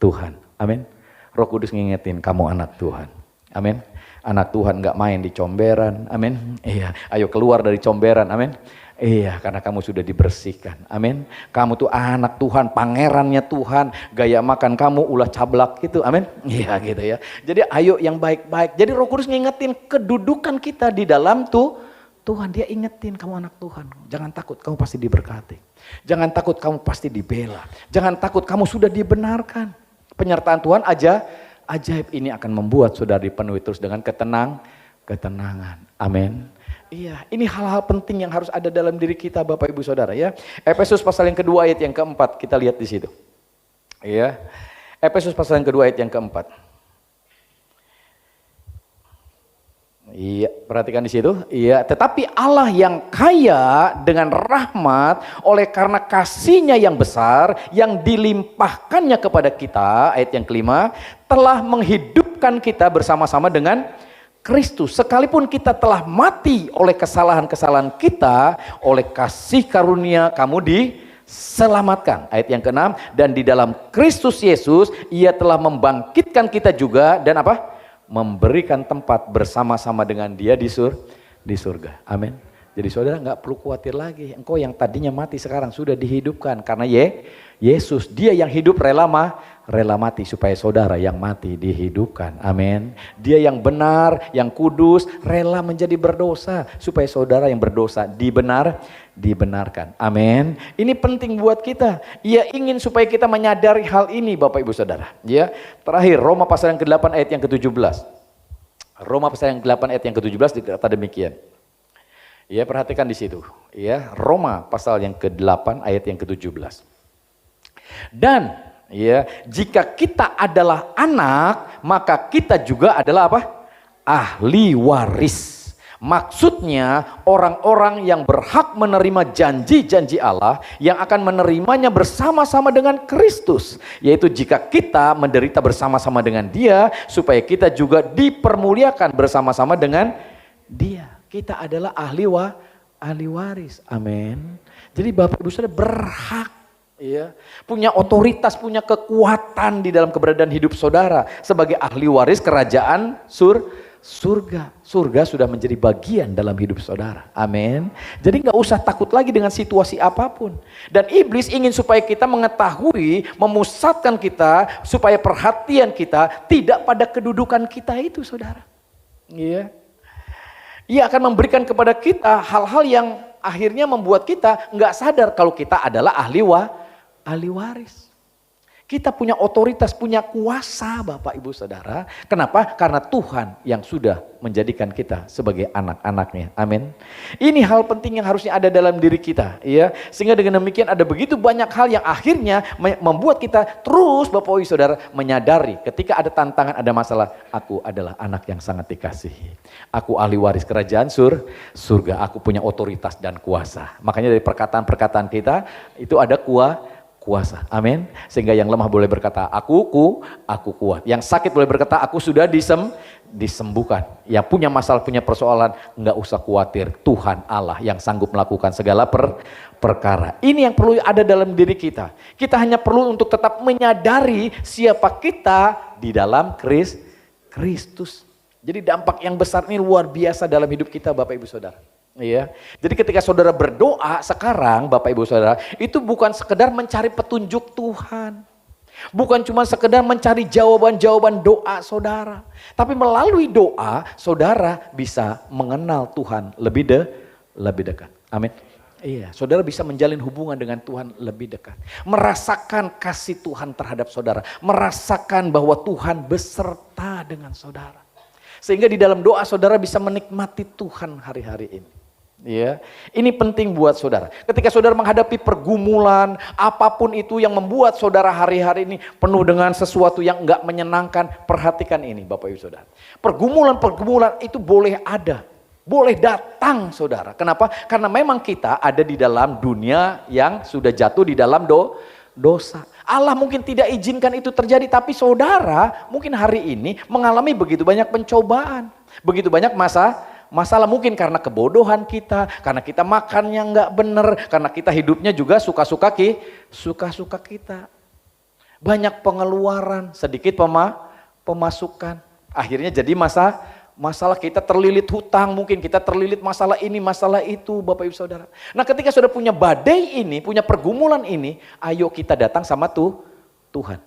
Tuhan. Amin. Roh Kudus ngingetin kamu anak Tuhan. Amin. Anak Tuhan enggak main di comberan. Amin. Iya, ayo keluar dari comberan. Amin. Iya, karena kamu sudah dibersihkan. Amin. Kamu tuh anak Tuhan, pangerannya Tuhan. Gaya makan kamu ulah cablak gitu. Amin. Iya gitu ya. Jadi ayo yang baik-baik. Jadi Roh Kudus ngingetin kedudukan kita di dalam Tuhan. Dia ingetin kamu anak Tuhan. Jangan takut, kamu pasti diberkati. Jangan takut, kamu pasti dibela. Jangan takut, kamu sudah dibenarkan. Penyertaan Tuhan ajaib ini akan membuat saudara dipenuhi terus dengan ketenangan. Amin. Iya, ini hal-hal penting yang harus ada dalam diri kita Bapak Ibu Saudara ya. Efesus pasal yang kedua ayat yang keempat, kita lihat di situ. Iya. Efesus pasal yang kedua ayat yang keempat. Iya, perhatikan di situ. Iya, tetapi Allah yang kaya dengan rahmat oleh karena kasih-Nya yang besar yang dilimpahkannya kepada kita, ayat yang kelima, telah menghidupkan kita bersama-sama dengan Kristus, sekalipun kita telah mati oleh kesalahan-kesalahan kita, oleh kasih karunia kamu diselamatkan. Ayat yang keenam, dan di dalam Kristus Yesus Ia telah membangkitkan kita juga dan apa? Memberikan tempat bersama-sama dengan Dia di surga. Amin. Jadi saudara nggak perlu khawatir lagi. Engkau yang tadinya mati sekarang sudah dihidupkan karena Yesus, Dia yang hidup rela mati supaya saudara yang mati dihidupkan. Amin. Dia yang benar, yang kudus, rela menjadi berdosa supaya saudara yang berdosa dibenarkan. Amin. Ini penting buat kita. Ia ingin supaya kita menyadari hal ini Bapak Ibu Saudara. Ya. Terakhir Roma pasal yang ke-8 ayat yang ke-17. Roma pasal yang ke-8 ayat yang ke-17 dikata demikian. Ya, perhatikan di situ. Ya, Roma pasal yang ke-8 ayat yang ke-17. Dan ya, jika kita adalah anak, maka kita juga adalah apa? Ahli waris. Maksudnya orang-orang yang berhak menerima janji-janji Allah yang akan menerimanya bersama-sama dengan Kristus. Yaitu jika kita menderita bersama-sama dengan Dia, supaya kita juga dipermuliakan bersama-sama dengan Dia. Kita adalah ahli waris. Amin. Jadi Bapak Ibu Saudara berhak ya, punya otoritas, punya kekuatan di dalam keberadaan hidup saudara sebagai ahli waris kerajaan surga. Surga sudah menjadi bagian dalam hidup saudara. Amin. Jadi nggak usah takut lagi dengan situasi apapun. Dan iblis ingin supaya kita mengetahui, memusatkan kita supaya perhatian kita tidak pada kedudukan kita itu, saudara. Iya. Ia akan memberikan kepada kita hal-hal yang akhirnya membuat kita nggak sadar kalau kita adalah ahli waris. Kita punya otoritas, punya kuasa Bapak Ibu Saudara. Kenapa? Karena Tuhan yang sudah menjadikan kita sebagai anak-anaknya. Amin. Ini hal penting yang harusnya ada dalam diri kita. Ya. Sehingga dengan demikian ada begitu banyak hal yang akhirnya membuat kita terus Bapak Ibu Saudara menyadari ketika ada tantangan, ada masalah. Aku adalah anak yang sangat dikasihi. Aku ahli waris kerajaan surga. Aku punya otoritas dan kuasa. Makanya dari perkataan-perkataan kita itu ada kuasa. Amin. Sehingga yang lemah boleh berkata, aku kuat. Yang sakit boleh berkata, aku sudah disembuhkan. Yang punya masalah, punya persoalan, enggak usah khawatir. Tuhan Allah yang sanggup melakukan segala perkara. Ini yang perlu ada dalam diri kita. Kita hanya perlu untuk tetap menyadari siapa kita di dalam Kristus. Jadi dampak yang besar ini luar biasa dalam hidup kita Bapak Ibu Saudara. Iya. Jadi ketika saudara berdoa sekarang Bapak Ibu Saudara, itu bukan sekedar mencari petunjuk Tuhan. Bukan cuma sekedar mencari jawaban-jawaban doa saudara. Tapi melalui doa, saudara bisa mengenal Tuhan lebih dekat. Amin. Iya, saudara bisa menjalin hubungan dengan Tuhan lebih dekat. Merasakan kasih Tuhan terhadap saudara. Merasakan bahwa Tuhan beserta dengan saudara. Sehingga di dalam doa saudara bisa menikmati Tuhan hari-hari ini. Ya, ini penting buat saudara. Ketika saudara menghadapi pergumulan, apapun itu yang membuat saudara hari-hari ini penuh dengan sesuatu yang enggak menyenangkan, perhatikan ini Bapak Ibu Saudara. Pergumulan-pergumulan itu boleh ada, boleh datang saudara. Kenapa? Karena memang kita ada di dalam dunia yang sudah jatuh di dalam dosa. Allah mungkin tidak izinkan itu terjadi, tapi saudara mungkin hari ini mengalami begitu banyak pencobaan, begitu banyak masalah mungkin karena kebodohan kita, karena kita makannya nggak bener, karena kita hidupnya juga suka-suka kita. Banyak pengeluaran, sedikit pemasukan. Akhirnya jadi masalah kita terlilit hutang, mungkin kita terlilit masalah ini, masalah itu Bapak Ibu Saudara. Nah ketika sudah punya badai ini, punya pergumulan ini, ayo kita datang sama Tuhan.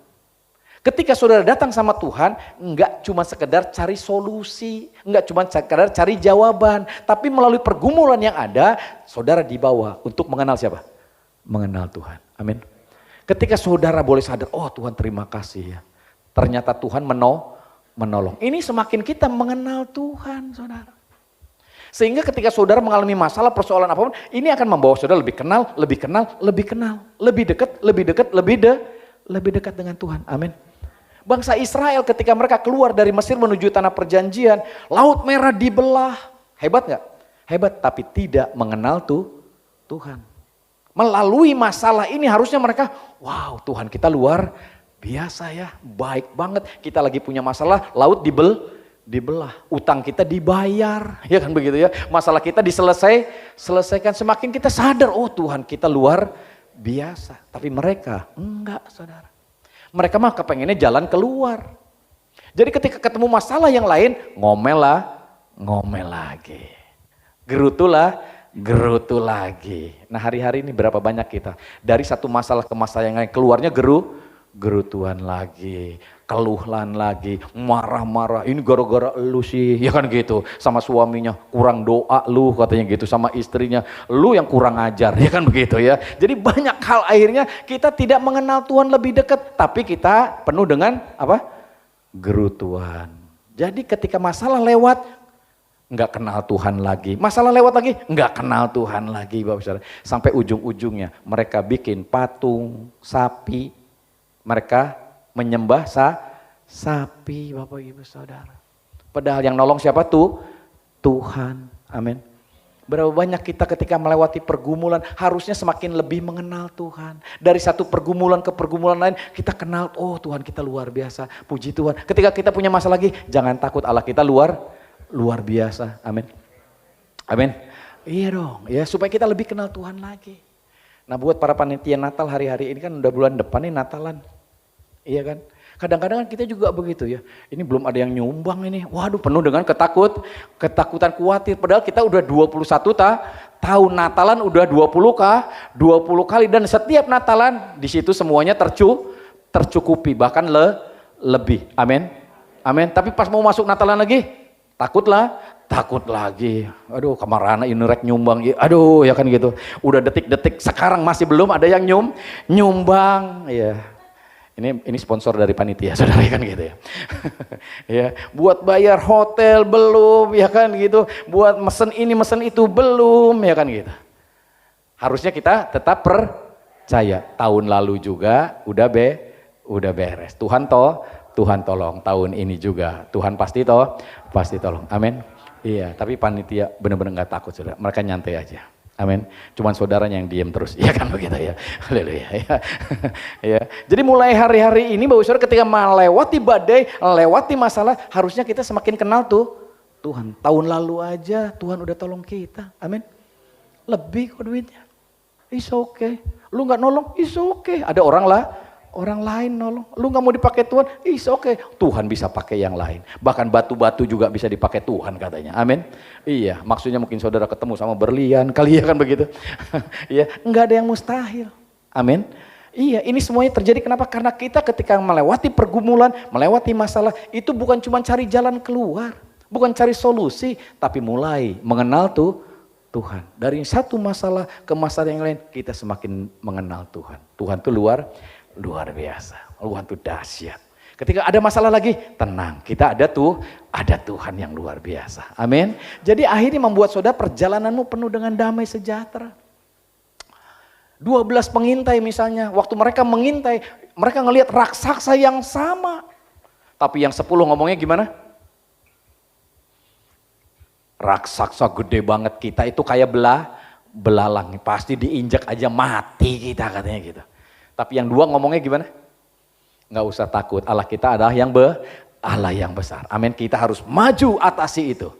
Ketika saudara datang sama Tuhan, enggak cuma sekedar cari solusi, enggak cuma sekedar cari jawaban, tapi melalui pergumulan yang ada, saudara dibawa untuk mengenal siapa? Mengenal Tuhan. Amin. Ketika saudara boleh sadar, oh Tuhan terima kasih ya. Ternyata Tuhan menolong. Ini semakin kita mengenal Tuhan, saudara. Sehingga ketika saudara mengalami masalah, persoalan apapun, ini akan membawa saudara lebih kenal, lebih dekat dengan Tuhan. Amin. Bangsa Israel ketika mereka keluar dari Mesir menuju tanah perjanjian, Laut Merah dibelah. Hebat gak? Hebat, tapi tidak mengenal Tuhan. Melalui masalah ini harusnya mereka, wow Tuhan kita luar biasa ya, baik banget. Kita lagi punya masalah, laut dibelah, utang kita dibayar, ya kan begitu ya. Masalah kita selesaikan, semakin kita sadar, oh Tuhan kita luar biasa. Tapi mereka enggak saudara. Mereka mah kepengennya jalan keluar. Jadi ketika ketemu masalah yang lain, ngomel lagi. Gerutu lagi. Nah hari-hari ini berapa banyak kita dari satu masalah ke masalah yang lain, keluarnya gerutuan lagi, keluhan lagi, marah-marah, ini gara-gara lu sih, ya kan gitu. Sama suaminya, kurang doa lu katanya gitu, sama istrinya, lu yang kurang ajar, ya kan begitu ya. Jadi banyak hal akhirnya kita tidak mengenal Tuhan lebih dekat, tapi kita penuh dengan apa? Gerutuan. Jadi ketika masalah lewat, nggak kenal Tuhan lagi. Masalah lewat lagi, nggak kenal Tuhan lagi Bapak Saudara. Sampai ujung-ujungnya mereka bikin patung, sapi, mereka menyembah sapi Bapak Ibu Saudara. Padahal yang nolong siapa Tuhan. Amin. Berapa banyak kita ketika melewati pergumulan harusnya semakin lebih mengenal Tuhan. Dari satu pergumulan ke pergumulan lain kita kenal, oh Tuhan kita luar biasa. Puji Tuhan. Ketika kita punya masalah lagi, jangan takut, Allah kita luar biasa. Amin. Amin. Iya dong, ya supaya kita lebih kenal Tuhan lagi. Nah buat para panitia Natal hari-hari ini kan udah bulan depan nih Natalan. Iya kan? Kadang-kadang kita juga begitu ya. Ini belum ada yang nyumbang ini. Waduh penuh dengan ketakutan khawatir. Padahal kita udah 21 tahun Natalan udah 20 kali. Dan setiap Natalan di situ semuanya tercukupi. Bahkan lebih. Amin. Amin. Tapi pas mau masuk Natalan lagi, takut lagi. Aduh kamarana ini rek nyumbang. Aduh ya kan gitu. Udah detik-detik sekarang masih belum ada yang nyumbang. Ya. Ini sponsor dari panitia, saudara kan gitu ya. Ya, buat bayar hotel belum, ya kan gitu. Buat mesen ini mesen itu belum, ya kan gitu. Harusnya kita tetap percaya. Tahun lalu juga udah beres. Tuhan tolong tahun ini juga. Tuhan pasti tolong. Amin. Iya, tapi panitia benar-benar nggak takut, saudara. Mereka nyantai aja. Amin. Cuman saudaranya yang diem terus, ya kan begitu ya. Haleluya. Ya. Ya. Jadi mulai hari-hari ini Bapak Saudara ketika melewati badai, melewati masalah, harusnya kita semakin kenal Tuhan. Tahun lalu aja Tuhan udah tolong kita. Amin. Lebih kok duitnya. It's okay. Lu nggak nolong, it's okay. Ada orang lain nolong. Lu nggak mau dipakai Tuhan, it's okay. Tuhan bisa pakai yang lain. Bahkan batu-batu juga bisa dipakai Tuhan katanya. Amin. Iya, maksudnya mungkin saudara ketemu sama berlian kali ya kan begitu. Iya, nggak ada yang mustahil. Amin. Iya, ini semuanya terjadi kenapa? Karena kita ketika melewati pergumulan, melewati masalah, itu bukan cuma cari jalan keluar, bukan cari solusi, tapi mulai mengenal Tuhan. Dari satu masalah ke masalah yang lain, kita semakin mengenal Tuhan. Tuhan itu luar biasa, Tuhan itu dahsyat. Ketika ada masalah lagi, tenang, kita ada Tuhan yang luar biasa. Amin. Jadi akhirnya membuat saudara perjalananmu penuh dengan damai sejahtera. 12 pengintai misalnya, waktu mereka mengintai, mereka ngelihat raksasa yang sama. Tapi yang 10 ngomongnya gimana? Raksasa gede banget, kita itu kayak belalang, pasti diinjak aja mati kita katanya gitu. Tapi yang 2 ngomongnya gimana? Nggak usah takut, Allah kita adalah Allah yang besar. Amin, kita harus maju atasi itu.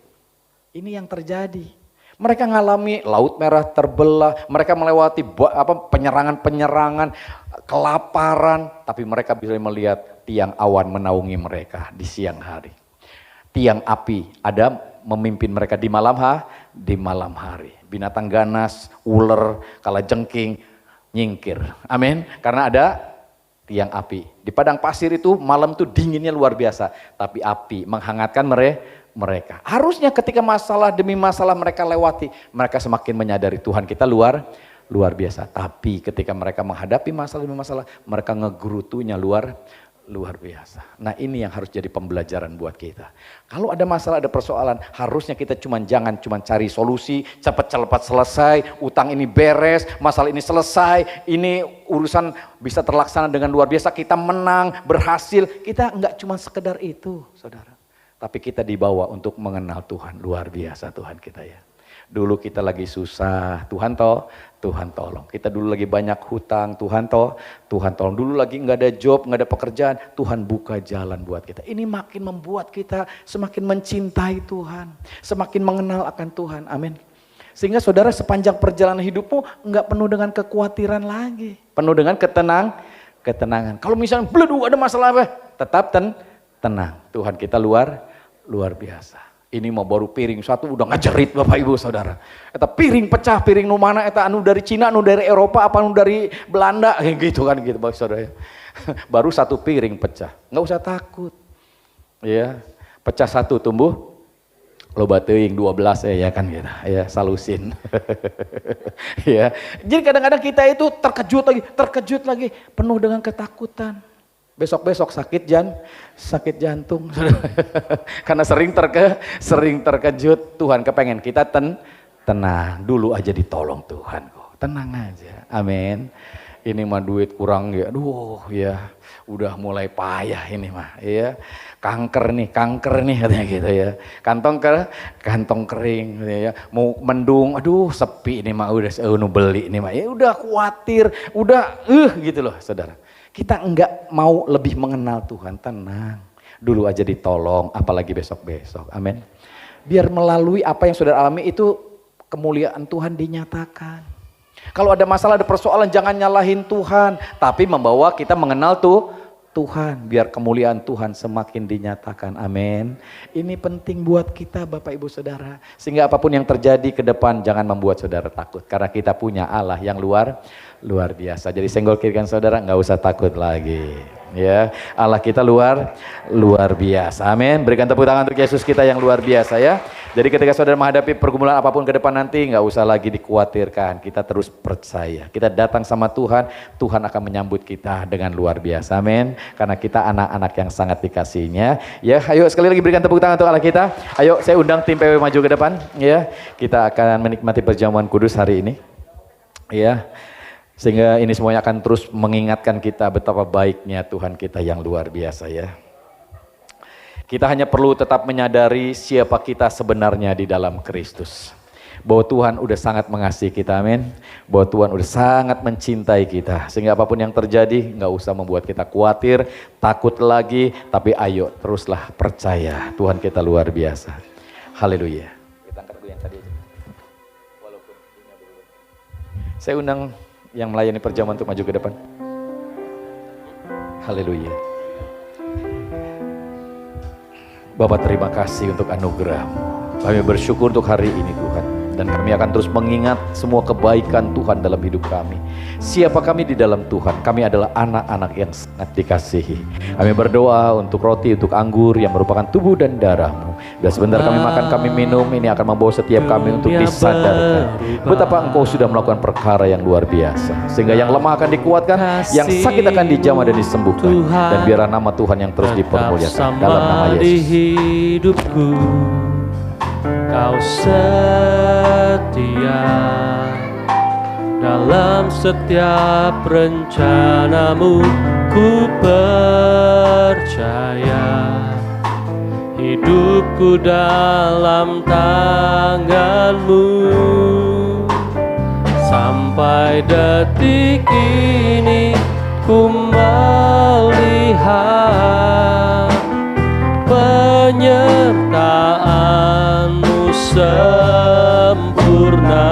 Ini yang terjadi. Mereka ngalami Laut Merah terbelah, mereka melewati penyerangan-penyerangan, kelaparan, tapi mereka bisa melihat tiang awan menaungi mereka di siang hari. Tiang api ada memimpin mereka di malam hari. Binatang ganas, ular, kalajengking nyingkir. Amin. Karena ada tiang api. Di padang pasir itu malam itu dinginnya luar biasa, tapi api menghangatkan mereka. Harusnya ketika masalah demi masalah mereka lewati, mereka semakin menyadari Tuhan kita luar biasa. Tapi ketika mereka menghadapi masalah demi masalah, mereka ngegerutunya luar biasa. Nah ini yang harus jadi pembelajaran buat kita. Kalau ada masalah, ada persoalan, harusnya kita jangan cuma cari solusi, cepat selesai, utang ini beres, masalah ini selesai, ini urusan bisa terlaksana dengan luar biasa, kita menang, berhasil. Kita enggak cuma sekedar itu, saudara. Tapi kita dibawa untuk mengenal Tuhan, luar biasa Tuhan kita ya. Dulu kita lagi susah, Tuhan tolong. Kita dulu lagi banyak hutang, Tuhan tolong. Dulu lagi nggak ada job, nggak ada pekerjaan, Tuhan buka jalan buat kita. Ini makin membuat kita semakin mencintai Tuhan, semakin mengenal akan Tuhan, amin. Sehingga saudara sepanjang perjalanan hidupmu nggak penuh dengan kekhawatiran lagi, penuh dengan ketenangan. Kalau misalnya belum ada masalah apa, tetap tenang. Tuhan kita luar biasa. Ini mau baru piring satu udah ngajerit Bapak Ibu Saudara. Eta piring pecah, piring nu mana eta anu dari Cina, anu dari Eropa, apa anu dari Belanda, gitu kan gitu Bapak Saudara. Baru satu piring pecah, nggak usah takut. Ya, pecah satu tumbuh loba teuing 12 ya kan gitu. Ya, salusin. Ya. Jadi kadang-kadang kita itu terkejut lagi, penuh dengan ketakutan. Besok-besok sakit jantung. Karena sering terkejut. Tuhan kepengen kita tenang. Dulu aja ditolong Tuhan kok. Tenang aja. Amin. Ini mah duit kurang ya. Aduh ya. Udah mulai payah ini mah ya. Kanker nih katanya gitu ya. Kantong kering gitu ya. Mau mendung, aduh sepi ini mah udah beli ini mah. Ya udah khawatir, udah gitu loh Saudara. Kita enggak mau lebih mengenal Tuhan, tenang. Dulu aja ditolong, apalagi besok-besok. Amin. Biar melalui apa yang saudara alami itu kemuliaan Tuhan dinyatakan. Kalau ada masalah, ada persoalan, jangan nyalahin Tuhan. Tapi membawa kita mengenal Tuhan. Biar kemuliaan Tuhan semakin dinyatakan. Amin. Ini penting buat kita Bapak Ibu Saudara. Sehingga apapun yang terjadi ke depan jangan membuat saudara takut. Karena kita punya Allah yang luar biasa. Jadi senggol kirikan saudara, nggak usah takut lagi. Ya, Allah kita luar biasa. Amin. Berikan tepuk tangan untuk Yesus kita yang luar biasa ya. Jadi ketika saudara menghadapi pergumulan apapun ke depan nanti, nggak usah lagi dikhawatirkan. Kita terus percaya. Kita datang sama Tuhan, Tuhan akan menyambut kita dengan luar biasa. Amin. Karena kita anak-anak yang sangat dikasihinya. Ya, ayo sekali lagi berikan tepuk tangan untuk Allah kita. Ayo saya undang tim PW maju ke depan. Ya, kita akan menikmati perjamuan kudus hari ini. Ya. Sehingga ini semuanya akan terus mengingatkan kita betapa baiknya Tuhan kita yang luar biasa ya. Kita hanya perlu tetap menyadari siapa kita sebenarnya di dalam Kristus. Bahwa Tuhan udah sangat mengasihi kita, amin. Bahwa Tuhan udah sangat mencintai kita. Sehingga apapun yang terjadi nggak usah membuat kita khawatir, takut lagi. Tapi ayo teruslah percaya Tuhan kita luar biasa. Haleluya. Kita angkat dulu yang tadi aja. Walaupun dunia berubah. Saya undang yang melayani perjamuan untuk maju ke depan. Haleluya. Bapak terima kasih untuk anugerah-Mu. Kami bersyukur untuk hari ini Tuhan. Dan kami akan terus mengingat semua kebaikan Tuhan dalam hidup kami. Siapa kami di dalam Tuhan? Kami adalah anak-anak yang sangat dikasihi. Kami berdoa untuk roti, untuk anggur yang merupakan tubuh dan darah-Mu. Bila sebentar kami makan, kami minum, ini akan membawa setiap kami untuk disadarkan betapa Engkau sudah melakukan perkara yang luar biasa. Sehingga yang lemah akan dikuatkan, yang sakit akan dijamah dan disembuhkan. Dan biarlah nama Tuhan yang terus dipermuliakan dalam nama Yesus. Hidupku Kau setia dalam setiap rencanamu, ku percaya hidupku dalam tanganmu. Sampai detik ini ku melihat penyertaan-Mu sempurna.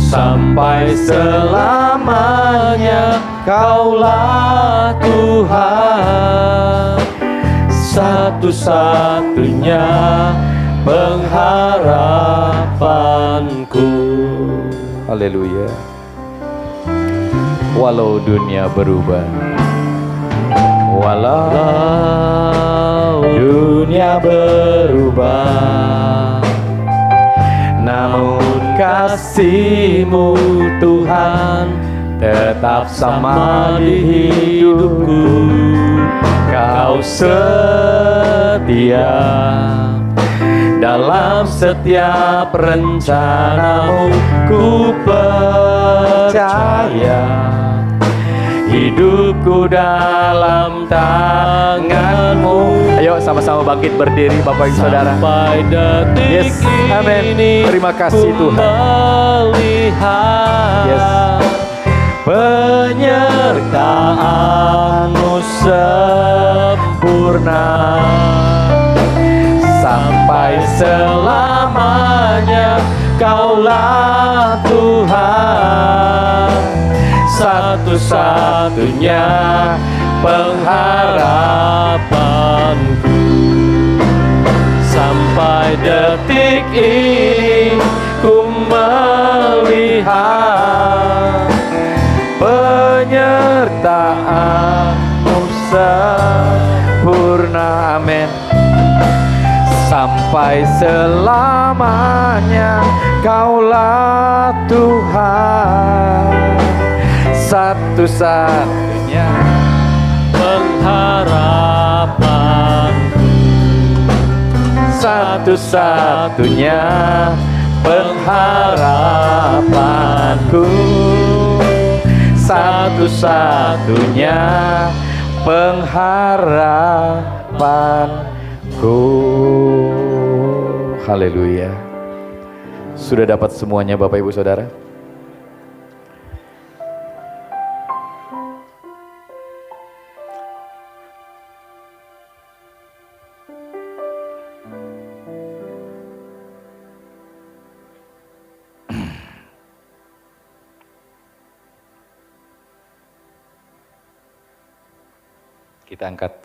Sampai selamanya Kaulah Tuhan, satu-satunya pengharapanku. Haleluya. Walau dunia berubah, walau dunia berubah, namun kasih-Mu Tuhan tetap sama di hidupku. Kau setia dalam setiap rencana-Mu, ku percaya hidupku dalam tangan-Mu. Ayo sama-sama bangkit berdiri Bapak Ibu Saudara. Sampai detik Yes, amin. Terima kasih Tuhan. Melihat Yes. penyertaan-Mu sempurna. Sampai selamanya Kaulah Tuhan, satu-satunya pengharapanku. Sampai detik ini ku melihat penyertaan-Mu sempurna. Amin. Sampai selamanya Kaulah Tuhan, satu-satunya pengharapanku. Satu-satunya pengharapanku. Satu-satunya pengharapanku. Haleluya. Sudah dapat semuanya Bapak Ibu Saudara? Kita angkat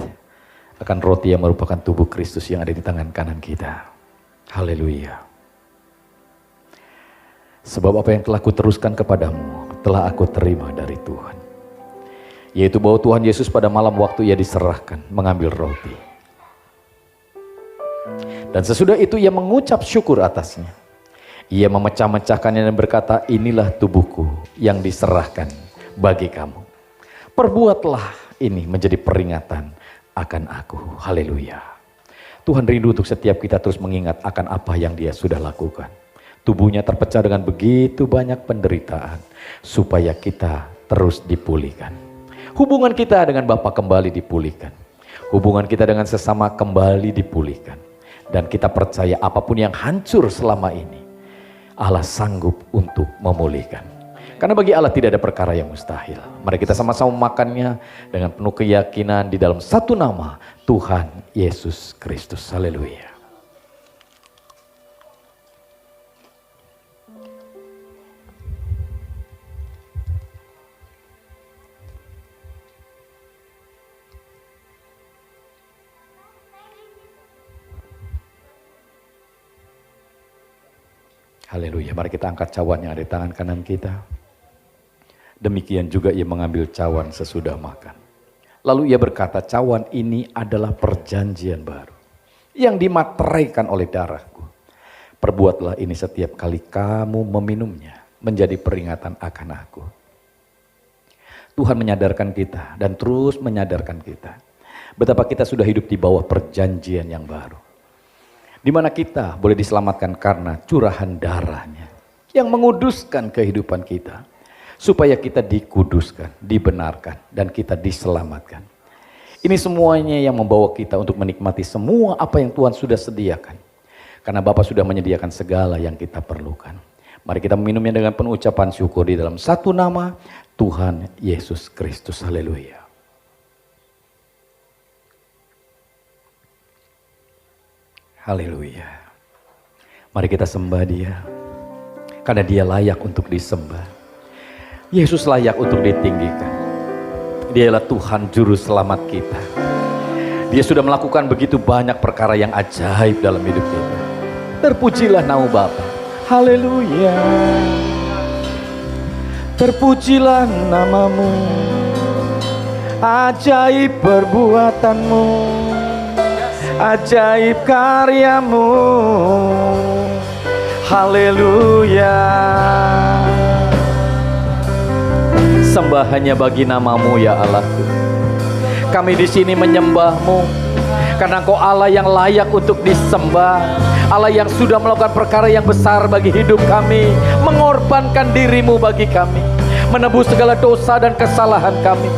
akan roti yang merupakan tubuh Kristus yang ada di tangan kanan kita. Haleluya. Sebab apa yang telah kuteruskan kepadamu, telah aku terima dari Tuhan. Yaitu bahwa Tuhan Yesus pada malam waktu Ia diserahkan, mengambil roti. Dan sesudah itu Ia mengucap syukur atasnya. Ia memecah-mecahkannya dan berkata, inilah tubuhku yang diserahkan bagi kamu. Perbuatlah ini menjadi peringatan akan aku. Haleluya. Tuhan rindu untuk setiap kita terus mengingat akan apa yang Dia sudah lakukan. Tubuhnya terpecah dengan begitu banyak penderitaan supaya kita terus dipulihkan. Hubungan kita dengan Bapa kembali dipulihkan. Hubungan kita dengan sesama kembali dipulihkan. Dan kita percaya apapun yang hancur selama ini, Allah sanggup untuk memulihkan. Karena bagi Allah tidak ada perkara yang mustahil. Mari kita sama-sama makannya dengan penuh keyakinan di dalam satu nama, Tuhan Yesus Kristus. Haleluya. Haleluya. Mari kita angkat cawan yang ada di tangan kanan kita. Demikian juga ia mengambil cawan sesudah makan. Lalu ia berkata, cawan ini adalah perjanjian baru yang dimateraikan oleh darahku. Perbuatlah ini setiap kali kamu meminumnya, menjadi peringatan akan aku. Tuhan menyadarkan kita dan terus menyadarkan kita betapa kita sudah hidup di bawah perjanjian yang baru, di mana kita boleh diselamatkan karena curahan darahnya yang menguduskan kehidupan kita, supaya kita dikuduskan, dibenarkan, dan kita diselamatkan. Ini semuanya yang membawa kita untuk menikmati semua apa yang Tuhan sudah sediakan, karena Bapa sudah menyediakan segala yang kita perlukan. Mari kita meminumnya dengan penuh ucapan syukur di dalam satu nama, Tuhan Yesus Kristus. Haleluya. Haleluya. Mari kita sembah Dia, karena Dia layak untuk disembah. Yesus layak untuk ditinggikan. Dia adalah Tuhan Juru Selamat kita. Dia sudah melakukan begitu banyak perkara yang ajaib dalam hidup kita. Terpujilah nama Bapa. Haleluya. Terpujilah namamu, ajaib perbuatanmu, ajaib karyamu. Haleluya. Sembah hanya bagi namamu ya Allahku. Kami di sini menyembahmu karena Engkau Allah yang layak untuk disembah, Allah yang sudah melakukan perkara yang besar bagi hidup kami, mengorbankan dirimu bagi kami, menebus segala dosa dan kesalahan kami,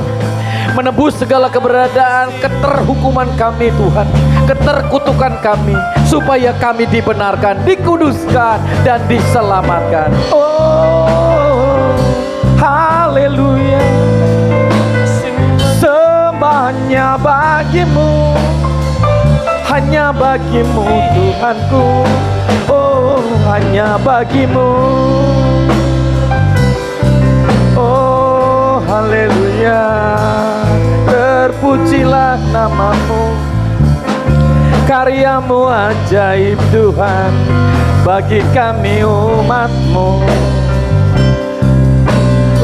menebus segala keberadaan, keterhukuman kami Tuhan, keterkutukan kami, supaya kami dibenarkan, dikuduskan, dan diselamatkan. Oh, haleluya. Sembahnya bagimu, hanya bagimu Tuhanku. Oh, hanya bagimu. Oh, haleluya. Terpujilah namamu, karyamu ajaib Tuhan bagi kami umatmu.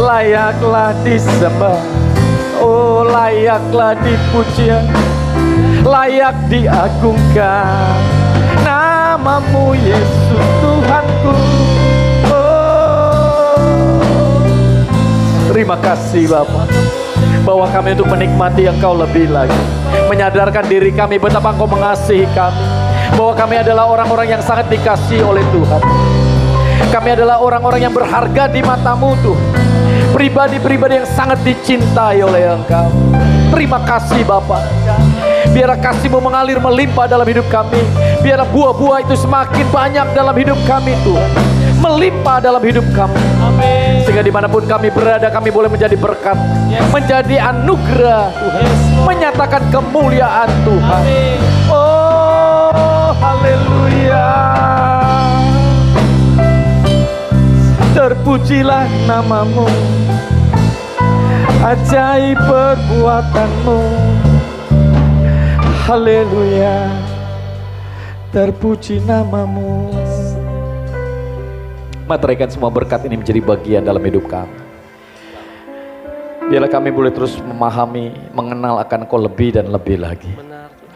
Layaklah disembah, oh layaklah dipuja, layak diagungkan namamu Yesus Tuhanku. Oh, terima kasih Bapa, bahwa kami untuk menikmati Engkau lebih lagi, menyadarkan diri kami betapa Engkau mengasihi kami, bahwa kami adalah orang-orang yang sangat dikasihi oleh Tuhan. Kami adalah orang-orang yang berharga di matamu Tuhan, pribadi-pribadi yang sangat dicintai oleh Engkau. Terima kasih Bapa. Biarlah kasih-Mu mengalir melimpah dalam hidup kami. Biarlah buah-buah itu semakin banyak dalam hidup kami Tuhan, melimpah dalam hidup kami. Amin. Sehingga dimanapun kami berada, kami boleh menjadi berkat, menjadi anugerah Tuhan, menyatakan kemuliaan Tuhan. Amin. Oh haleluya. Terpujilah namamu, ajaib perbuatanmu. Haleluya. Terpuji namamu. Materaikan semua berkat ini menjadi bagian dalam hidup kami. Biarlah kami boleh terus memahami, mengenal akan Kau lebih dan lebih lagi.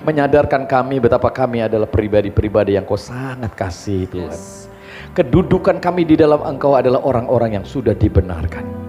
Menyadarkan kami betapa kami adalah pribadi-pribadi yang Kau sangat kasih Tuhan. Kedudukan kami di dalam Engkau adalah orang-orang yang sudah dibenarkan.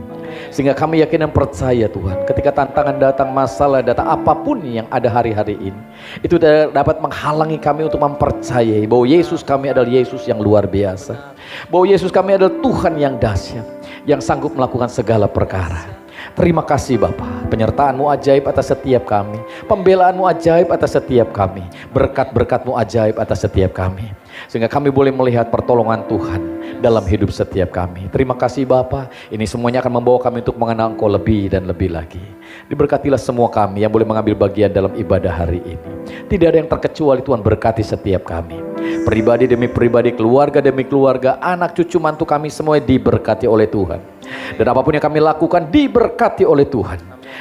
Sehingga kami yakin dan percaya Tuhan, ketika tantangan datang, masalah datang, apapun yang ada hari-hari ini, itu dapat menghalangi kami untuk mempercayai bahwa Yesus kami adalah Yesus yang luar biasa, bahwa Yesus kami adalah Tuhan yang dahsyat, yang sanggup melakukan segala perkara. Terima kasih Bapa, penyertaan-Mu ajaib atas setiap kami, pembelaan-Mu ajaib atas setiap kami, berkat-berkat-Mu ajaib atas setiap kami, sehingga kami boleh melihat pertolongan Tuhan dalam hidup setiap kami. Terima kasih Bapa, ini semuanya akan membawa kami untuk mengenal Engkau lebih dan lebih lagi. Diberkatilah semua kami yang boleh mengambil bagian dalam ibadah hari ini. Tidak ada yang terkecuali, Tuhan berkati setiap kami, pribadi demi pribadi, keluarga demi keluarga, anak cucu mantu kami semua diberkati oleh Tuhan. Dan apapun yang kami lakukan diberkati oleh Tuhan.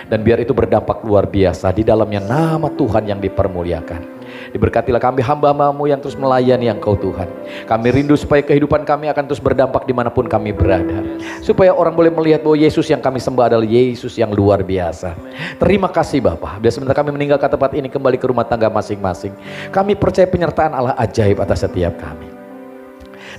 Dan biar itu berdampak luar biasa, di dalamnya nama Tuhan yang dipermuliakan. Diberkatilah kami hamba-hambamu yang terus melayani Engkau Tuhan. Kami rindu supaya kehidupan kami akan terus berdampak dimanapun kami berada. Supaya orang boleh melihat bahwa Yesus yang kami sembah adalah Yesus yang luar biasa. Terima kasih Bapa. Biar sebentar kami meninggalkan tempat ini kembali ke rumah tangga masing-masing. Kami percaya penyertaan Allah ajaib atas setiap kami.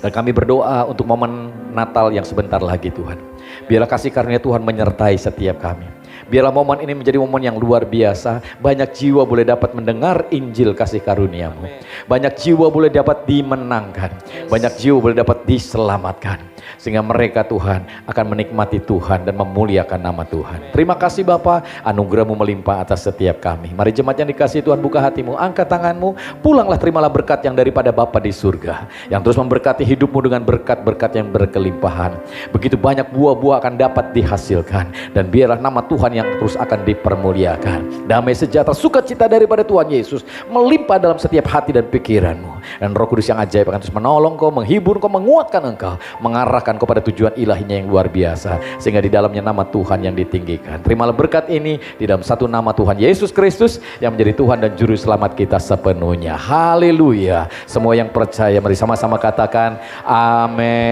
Dan kami berdoa untuk momen Natal yang sebentar lagi Tuhan. Biarlah kasih karunia Tuhan menyertai setiap kami. Biarlah momen ini menjadi momen yang luar biasa. Banyak jiwa boleh dapat mendengar Injil kasih karuniamu. Banyak jiwa boleh dapat dimenangkan. Banyak jiwa boleh dapat diselamatkan. Sehingga mereka Tuhan akan menikmati Tuhan dan memuliakan nama Tuhan. Terima kasih Bapa, anugerah-Mu melimpah atas setiap kami. Mari jemaat yang dikasihi Tuhan, buka hatimu, angkat tanganmu, pulanglah terimalah berkat yang daripada Bapa di surga. Yang terus memberkati hidupmu dengan berkat-berkat yang berkelimpahan. Begitu banyak buah-buah akan dapat dihasilkan. Dan biarlah nama Tuhan yang terus akan dipermuliakan. Damai sejahtera, sukacita daripada Tuhan Yesus melimpah dalam setiap hati dan pikiranmu. Dan Roh Kudus yang ajaib akan terus menolong kau, menghibur kau, menguatkan engkau, mengarahkan kau pada tujuan ilahinya yang luar biasa. Sehingga di dalamnya nama Tuhan yang ditinggikan. Terimalah berkat ini di dalam satu nama Tuhan Yesus Kristus yang menjadi Tuhan dan Juru Selamat kita sepenuhnya. Haleluya. Semua yang percaya mari sama-sama katakan amin.